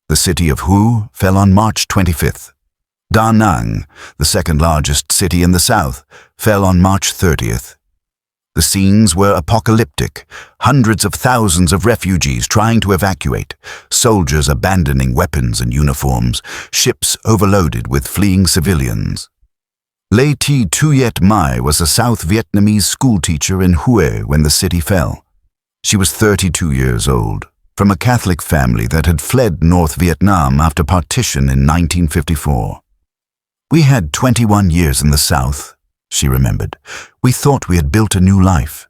The city of Hue fell on March 25th. Da Nang, the second largest city in the south, fell on March 30th. The scenes were apocalyptic, hundreds of thousands of refugees trying to evacuate, soldiers abandoning weapons and uniforms, ships overloaded with fleeing civilians. Lê Thị Tuyet Mai was a South Vietnamese schoolteacher in Hue when the city fell. She was 32 years old, from a Catholic family that had fled North Vietnam after partition in 1954. "We had 21 years in the South," she remembered. "We thought we had built a new life.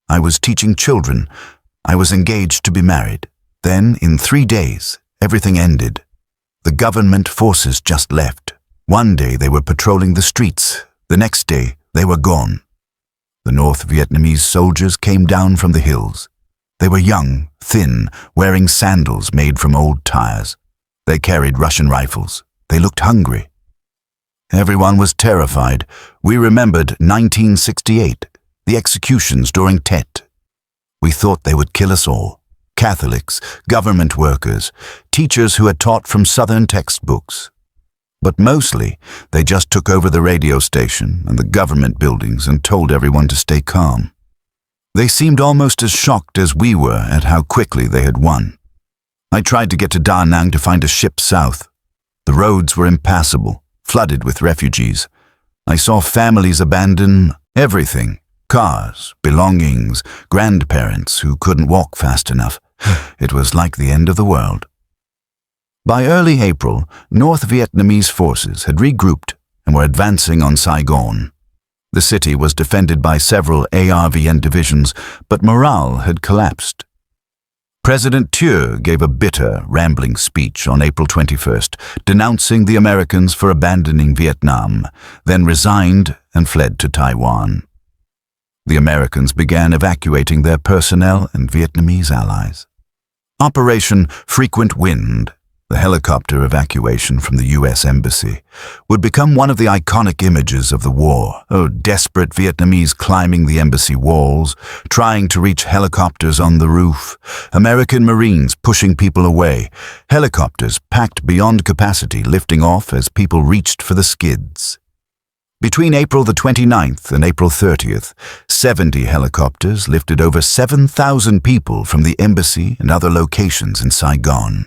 I was teaching children. I was engaged to be married. Then, in 3 days, everything ended. The government forces just left. One day they were patrolling the streets. The next day, they were gone. The North Vietnamese soldiers came down from the hills. They were young, thin, wearing sandals made from old tires. They carried Russian rifles. They looked hungry. Everyone was terrified. We remembered 1968, the executions during Tet. We thought they would kill us all. Catholics, government workers, teachers who had taught from Southern textbooks. But mostly, they just took over the radio station and the government buildings and told everyone to stay calm. They seemed almost as shocked as we were at how quickly they had won. I tried to get to Da Nang to find a ship south. The roads were impassable, flooded with refugees. I saw families abandon everything: cars, belongings, grandparents who couldn't walk fast enough. It was like the end of the world. By early April, North Vietnamese forces had regrouped and were advancing on Saigon. The city was defended by several ARVN divisions, but morale had collapsed. President Thieu gave a bitter, rambling speech on April 21st, denouncing the Americans for abandoning Vietnam, then resigned and fled to Taiwan. The Americans began evacuating their personnel and Vietnamese allies. Operation Frequent Wind, the helicopter evacuation from the U.S. Embassy, would become one of the iconic images of the war. Desperate Vietnamese climbing the embassy walls, trying to reach helicopters on the roof, American Marines pushing people away, helicopters packed beyond capacity lifting off as people reached for the skids. Between April the 29th and April 30th, 70 helicopters lifted over 7,000 people from the embassy and other locations in Saigon.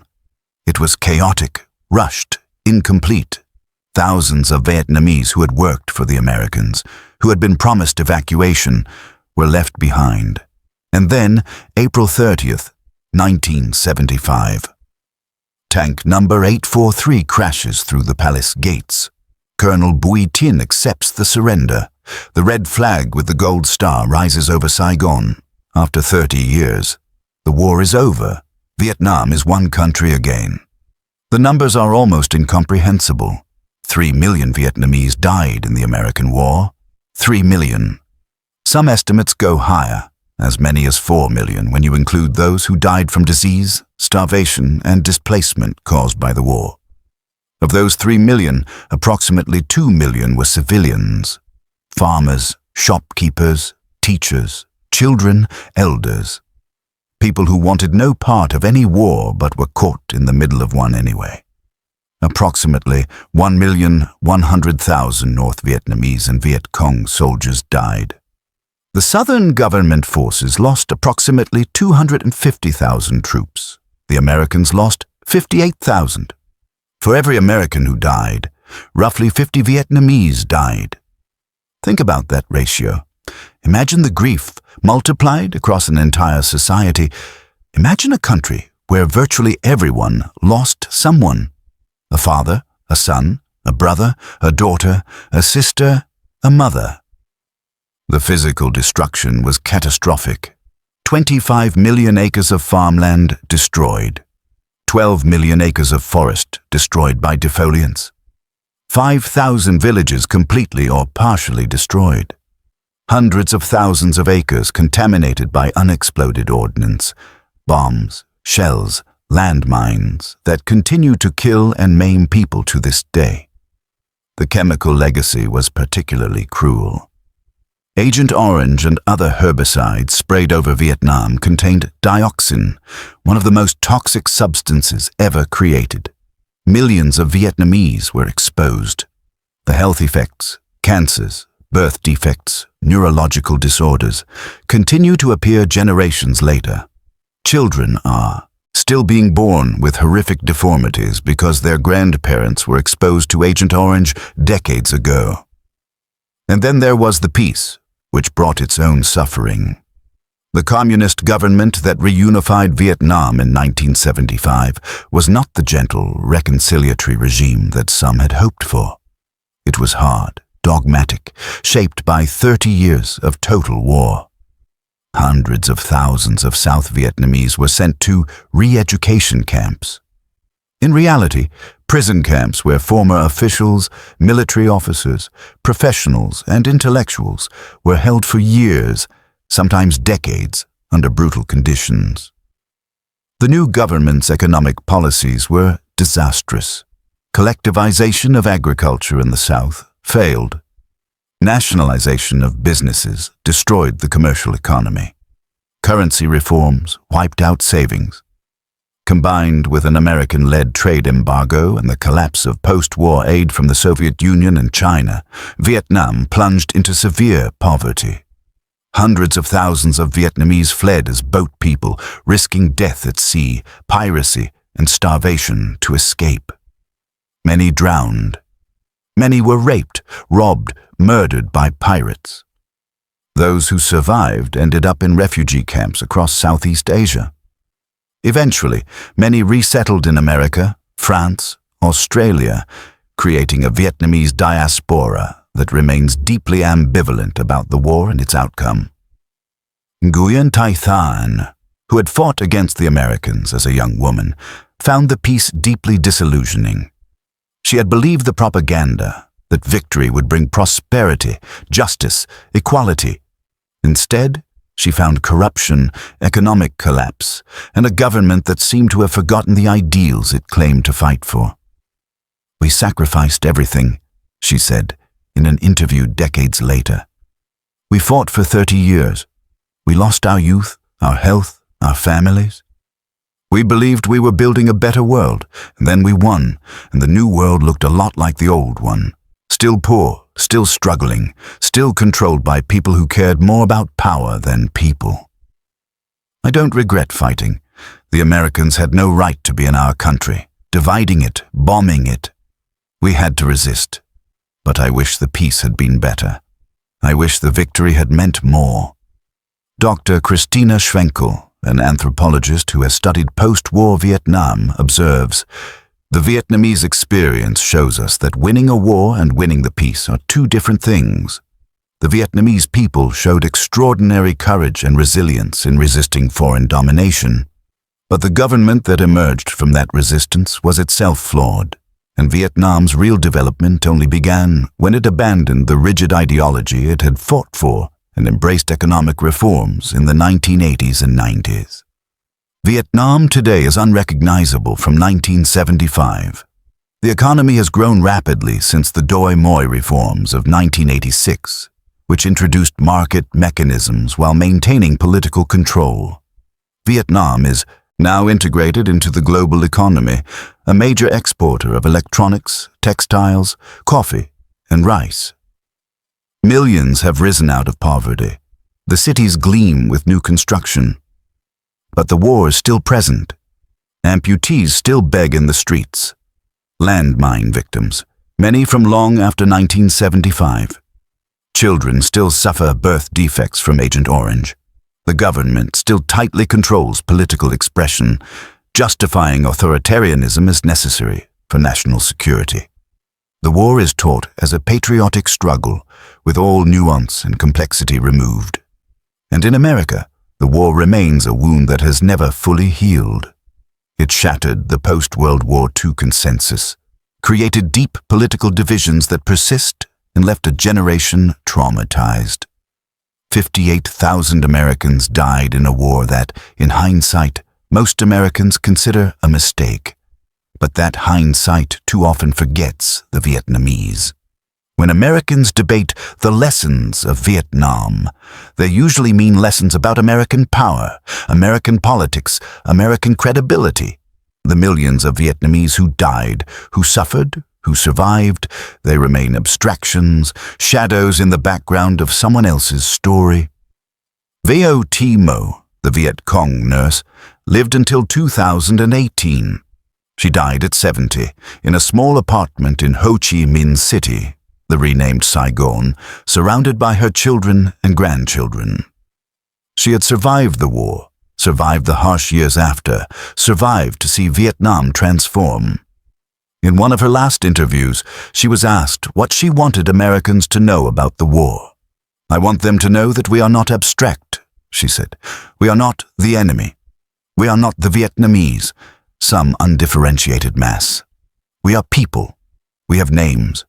It was chaotic, rushed, incomplete. Thousands of Vietnamese who had worked for the Americans, who had been promised evacuation, were left behind. And then, April 30th, 1975. Tank number 843 crashes through the palace gates. Colonel Bui Tin accepts the surrender. The red flag with the gold star rises over Saigon. After 30 years, the war is over. Vietnam is one country again. The numbers are almost incomprehensible. 3 million Vietnamese died in the American War. 3 million. Some estimates go higher, as many as 4 million when you include those who died from disease, starvation, and displacement caused by the war. Of those 3 million, approximately 2 million were civilians. Farmers, shopkeepers, teachers, children, elders. People who wanted no part of any war but were caught in the middle of one anyway. Approximately 1,100,000 North Vietnamese and Viet Cong soldiers died. The Southern government forces lost approximately 250,000 troops. The Americans lost 58,000. For every American who died, roughly 50 Vietnamese died. Think about that ratio. Imagine the grief multiplied across an entire society. Imagine a country where virtually everyone lost someone. A father, a son, a brother, a daughter, a sister, a mother. The physical destruction was catastrophic. 25 million acres of farmland destroyed. 12 million acres of forest destroyed by defoliants. 5,000 villages completely or partially destroyed. Hundreds of thousands of acres contaminated by unexploded ordnance, bombs, shells, landmines that continue to kill and maim people to this day. The chemical legacy was particularly cruel. Agent Orange and other herbicides sprayed over Vietnam contained dioxin, one of the most toxic substances ever created. Millions of Vietnamese were exposed. The health effects, cancers, birth defects, neurological disorders, continue to appear generations later. Children are still being born with horrific deformities because their grandparents were exposed to Agent Orange decades ago. And then there was the peace, which brought its own suffering. The communist government that reunified Vietnam in 1975 was not the gentle, reconciliatory regime that some had hoped for. It was hard, dogmatic, shaped by 30 years of total war. Hundreds of thousands of South Vietnamese were sent to re-education camps. In reality, prison camps where former officials, military officers, professionals, and intellectuals were held for years, sometimes decades, under brutal conditions. The new government's economic policies were disastrous. Collectivization of agriculture in the South failed. Nationalization of businesses destroyed the commercial economy. Currency reforms wiped out savings. Combined with an American-led trade embargo and the collapse of post-war aid from the Soviet Union and China, Vietnam plunged into severe poverty. Hundreds of thousands of Vietnamese fled as boat people, risking death at sea, piracy, and starvation to escape. Many drowned. Many were raped, robbed, murdered by pirates. Those who survived ended up in refugee camps across Southeast Asia. Eventually, many resettled in America, France, Australia, creating a Vietnamese diaspora that remains deeply ambivalent about the war and its outcome. Nguyen Thi Thanh, who had fought against the Americans as a young woman, found the peace deeply disillusioning. She had believed the propaganda that victory would bring prosperity, justice, equality. Instead, she found corruption, economic collapse, and a government that seemed to have forgotten the ideals it claimed to fight for. "We sacrificed everything," she said in an interview decades later. "We fought for 30 years. We lost our youth, our health, our families. We believed we were building a better world, and then we won, and the new world looked a lot like the old one. Still poor, still struggling, still controlled by people who cared more about power than people. I don't regret fighting. The Americans had no right to be in our country, dividing it, bombing it. We had to resist. But I wish the peace had been better. I wish the victory had meant more." Dr. Christina Schwenkel, an anthropologist who has studied post-war Vietnam, observes, "The Vietnamese experience shows us that winning a war and winning the peace are two different things. The Vietnamese people showed extraordinary courage and resilience in resisting foreign domination. But the government that emerged from that resistance was itself flawed, and Vietnam's real development only began when it abandoned the rigid ideology it had fought for and embraced economic reforms in the 1980s and 90s. Vietnam today is unrecognizable from 1975. The economy has grown rapidly since the Doi Moi reforms of 1986, which introduced market mechanisms while maintaining political control. Vietnam is now integrated into the global economy, a major exporter of electronics, textiles, coffee, and rice. Millions have risen out of poverty. The cities gleam with new construction. But the war is still present. Amputees still beg in the streets. Landmine victims, many from long after 1975. Children still suffer birth defects from Agent Orange. The government still tightly controls political expression, justifying authoritarianism as necessary for national security. The war is taught as a patriotic struggle, with all nuance and complexity removed. And in America, the war remains a wound that has never fully healed. It shattered the post-World War II consensus, created deep political divisions that persist, and left a generation traumatized. 58,000 Americans died in a war that, in hindsight, most Americans consider a mistake. But that hindsight too often forgets the Vietnamese. When Americans debate the lessons of Vietnam, they usually mean lessons about American power, American politics, American credibility. The millions of Vietnamese who died, who suffered, who survived, they remain abstractions, shadows in the background of someone else's story. Vo T Mo, the Viet Cong nurse, lived until 2018. She died at 70 in a small apartment in Ho Chi Minh City, the renamed Saigon, surrounded by her children and grandchildren. She had survived the war, survived the harsh years after, survived to see Vietnam transform. In one of her last interviews, she was asked what she wanted Americans to know about the war. "I want them to know that we are not abstract," she said. "We are not the enemy. We are not the Vietnamese, some undifferentiated mass. We are people. We have names.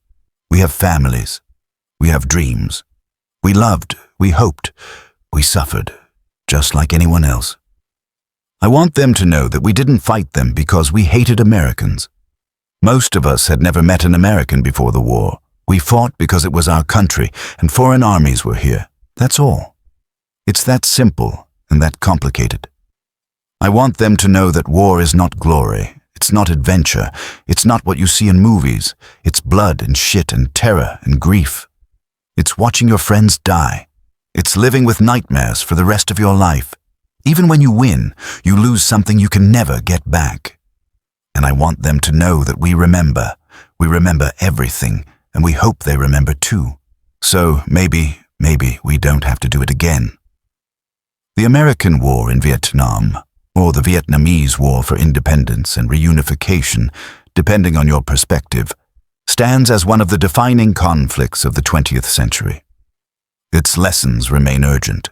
We have families. We have dreams. We loved, we hoped, we suffered, just like anyone else. I want them to know that we didn't fight them because we hated Americans. Most of us had never met an American before the war. We fought because it was our country and foreign armies were here. That's all. It's that simple and that complicated. I want them to know that war is not glory. It's not adventure. It's not what you see in movies. It's blood and shit and terror and grief. It's watching your friends die. It's living with nightmares for the rest of your life. Even when you win, you lose something you can never get back. And I want them to know that we remember. We remember everything, and we hope they remember too. So maybe we don't have to do it again. The American war in Vietnam, or the Vietnamese War for Independence and Reunification, depending on your perspective, stands as one of the defining conflicts of the 20th century. Its lessons remain urgent.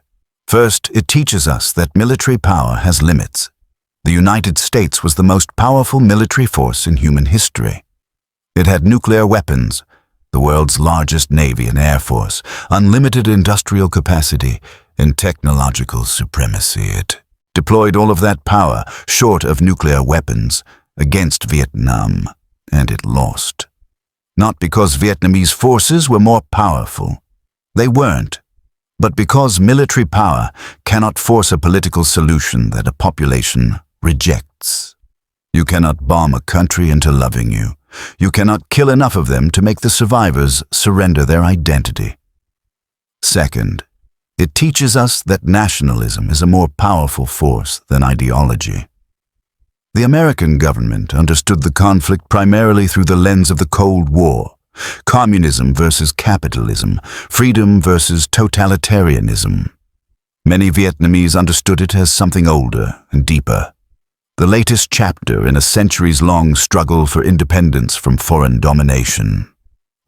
First, it teaches us that military power has limits. The United States was the most powerful military force in human history. It had nuclear weapons, the world's largest navy and air force, unlimited industrial capacity, and technological supremacy. It deployed all of that power, short of nuclear weapons, against Vietnam, and it lost. Not because Vietnamese forces were more powerful. They weren't. But because military power cannot force a political solution that a population rejects. You cannot bomb a country into loving you. You cannot kill enough of them to make the survivors surrender their identity. Second, it teaches us that nationalism is a more powerful force than ideology. The American government understood the conflict primarily through the lens of the Cold War. Communism versus capitalism, freedom versus totalitarianism. Many Vietnamese understood it as something older and deeper. The latest chapter in a centuries-long struggle for independence from foreign domination.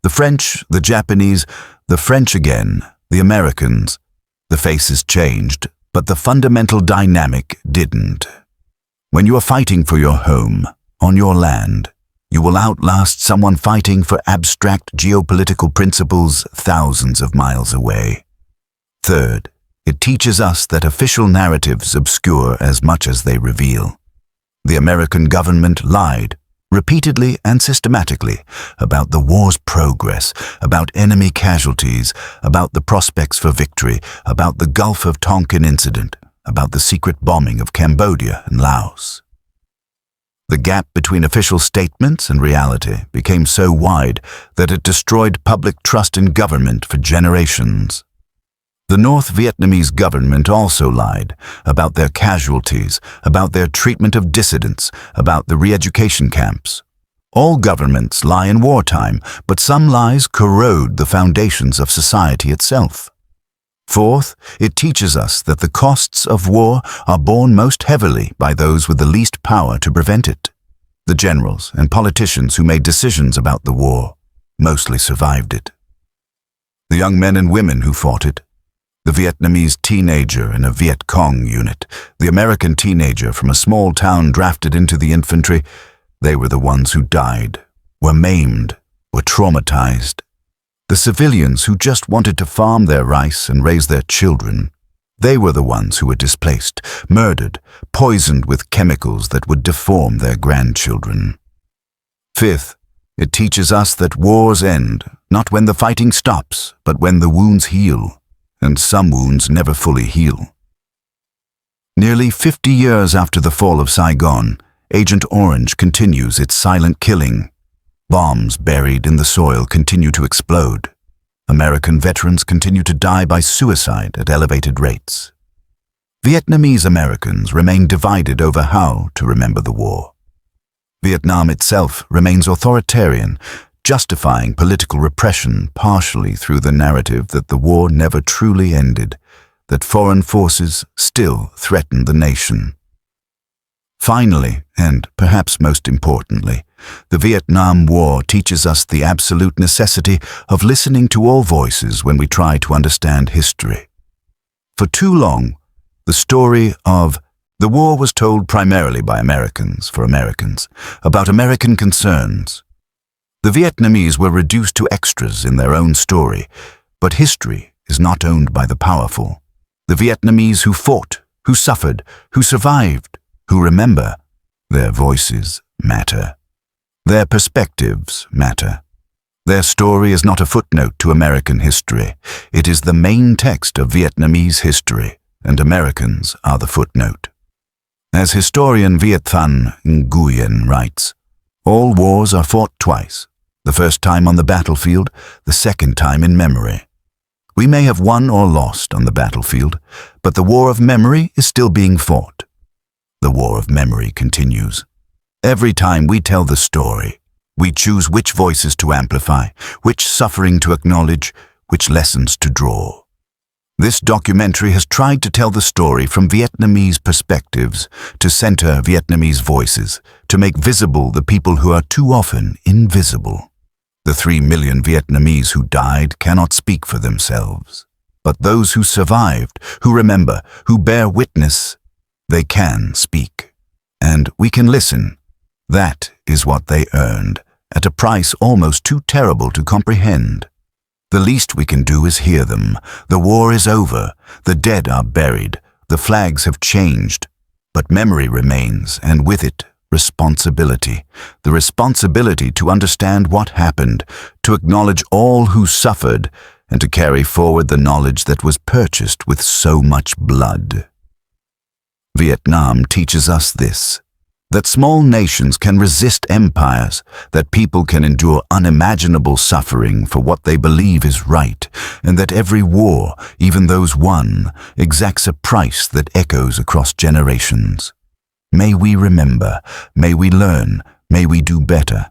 The French, the Japanese, the French again, the Americans. The faces changed, but the fundamental dynamic didn't. When you are fighting for your home, on your land, you will outlast someone fighting for abstract geopolitical principles thousands of miles away. Third, it teaches us that official narratives obscure as much as they reveal. The American government lied, repeatedly and systematically, about the war's progress, about enemy casualties, about the prospects for victory, about the Gulf of Tonkin incident, about the secret bombing of Cambodia and Laos. The gap between official statements and reality became so wide that it destroyed public trust in government for generations. The North Vietnamese government also lied about their casualties, about their treatment of dissidents, about the re-education camps. All governments lie in wartime, but some lies corrode the foundations of society itself. Fourth, it teaches us that the costs of war are borne most heavily by those with the least power to prevent it. The generals and politicians who made decisions about the war mostly survived it. The young men and women who fought it, the Vietnamese teenager in a Viet Cong unit, the American teenager from a small town drafted into the infantry, they were the ones who died, were maimed, were traumatized. The civilians who just wanted to farm their rice and raise their children, they were the ones who were displaced, murdered, poisoned with chemicals that would deform their grandchildren. Fifth, it teaches us that wars end Not when the fighting stops, but when the wounds heal, and some wounds never fully heal. Nearly 50 years after the fall of Saigon, Agent Orange continues its silent killing. Bombs buried in the soil continue to explode. American veterans continue to die by suicide at elevated rates. Vietnamese Americans remain divided over how to remember the war. Vietnam itself remains authoritarian, justifying political repression partially through the narrative that the war never truly ended, that foreign forces still threaten the nation. Finally, and perhaps most importantly, the Vietnam War teaches us the absolute necessity of listening to all voices when we try to understand history. For too long, the story of the war was told primarily by Americans for Americans, about American concerns. The Vietnamese were reduced to extras in their own story, but history is not owned by the powerful. The Vietnamese who fought, who suffered, who survived, who remember, their voices matter. Their perspectives matter. Their story is not a footnote to American history. It is the main text of Vietnamese history, and Americans are the footnote. As historian Viet Thanh Nguyen writes, all wars are fought twice, the first time on the battlefield, the second time in memory. We may have won or lost on the battlefield, but the war of memory is still being fought. The war of memory continues. Every time we tell the story, we choose which voices to amplify, which suffering to acknowledge, which lessons to draw. This documentary has tried to tell the story from Vietnamese perspectives, to center Vietnamese voices, to make visible the people who are too often invisible. The 3 million Vietnamese who died cannot speak for themselves. But those who survived, who remember, who bear witness, they can speak. And we can listen. That is what they earned, at a price almost too terrible to comprehend. The least we can do is hear them. The war is over. The dead are buried. The flags have changed. But memory remains, and with it, responsibility. The responsibility to understand what happened, to acknowledge all who suffered, and to carry forward the knowledge that was purchased with so much blood. Vietnam teaches us this, that small nations can resist empires, that people can endure unimaginable suffering for what they believe is right, and that every war, even those won, exacts a price that echoes across generations. May we remember, may we learn, may we do better.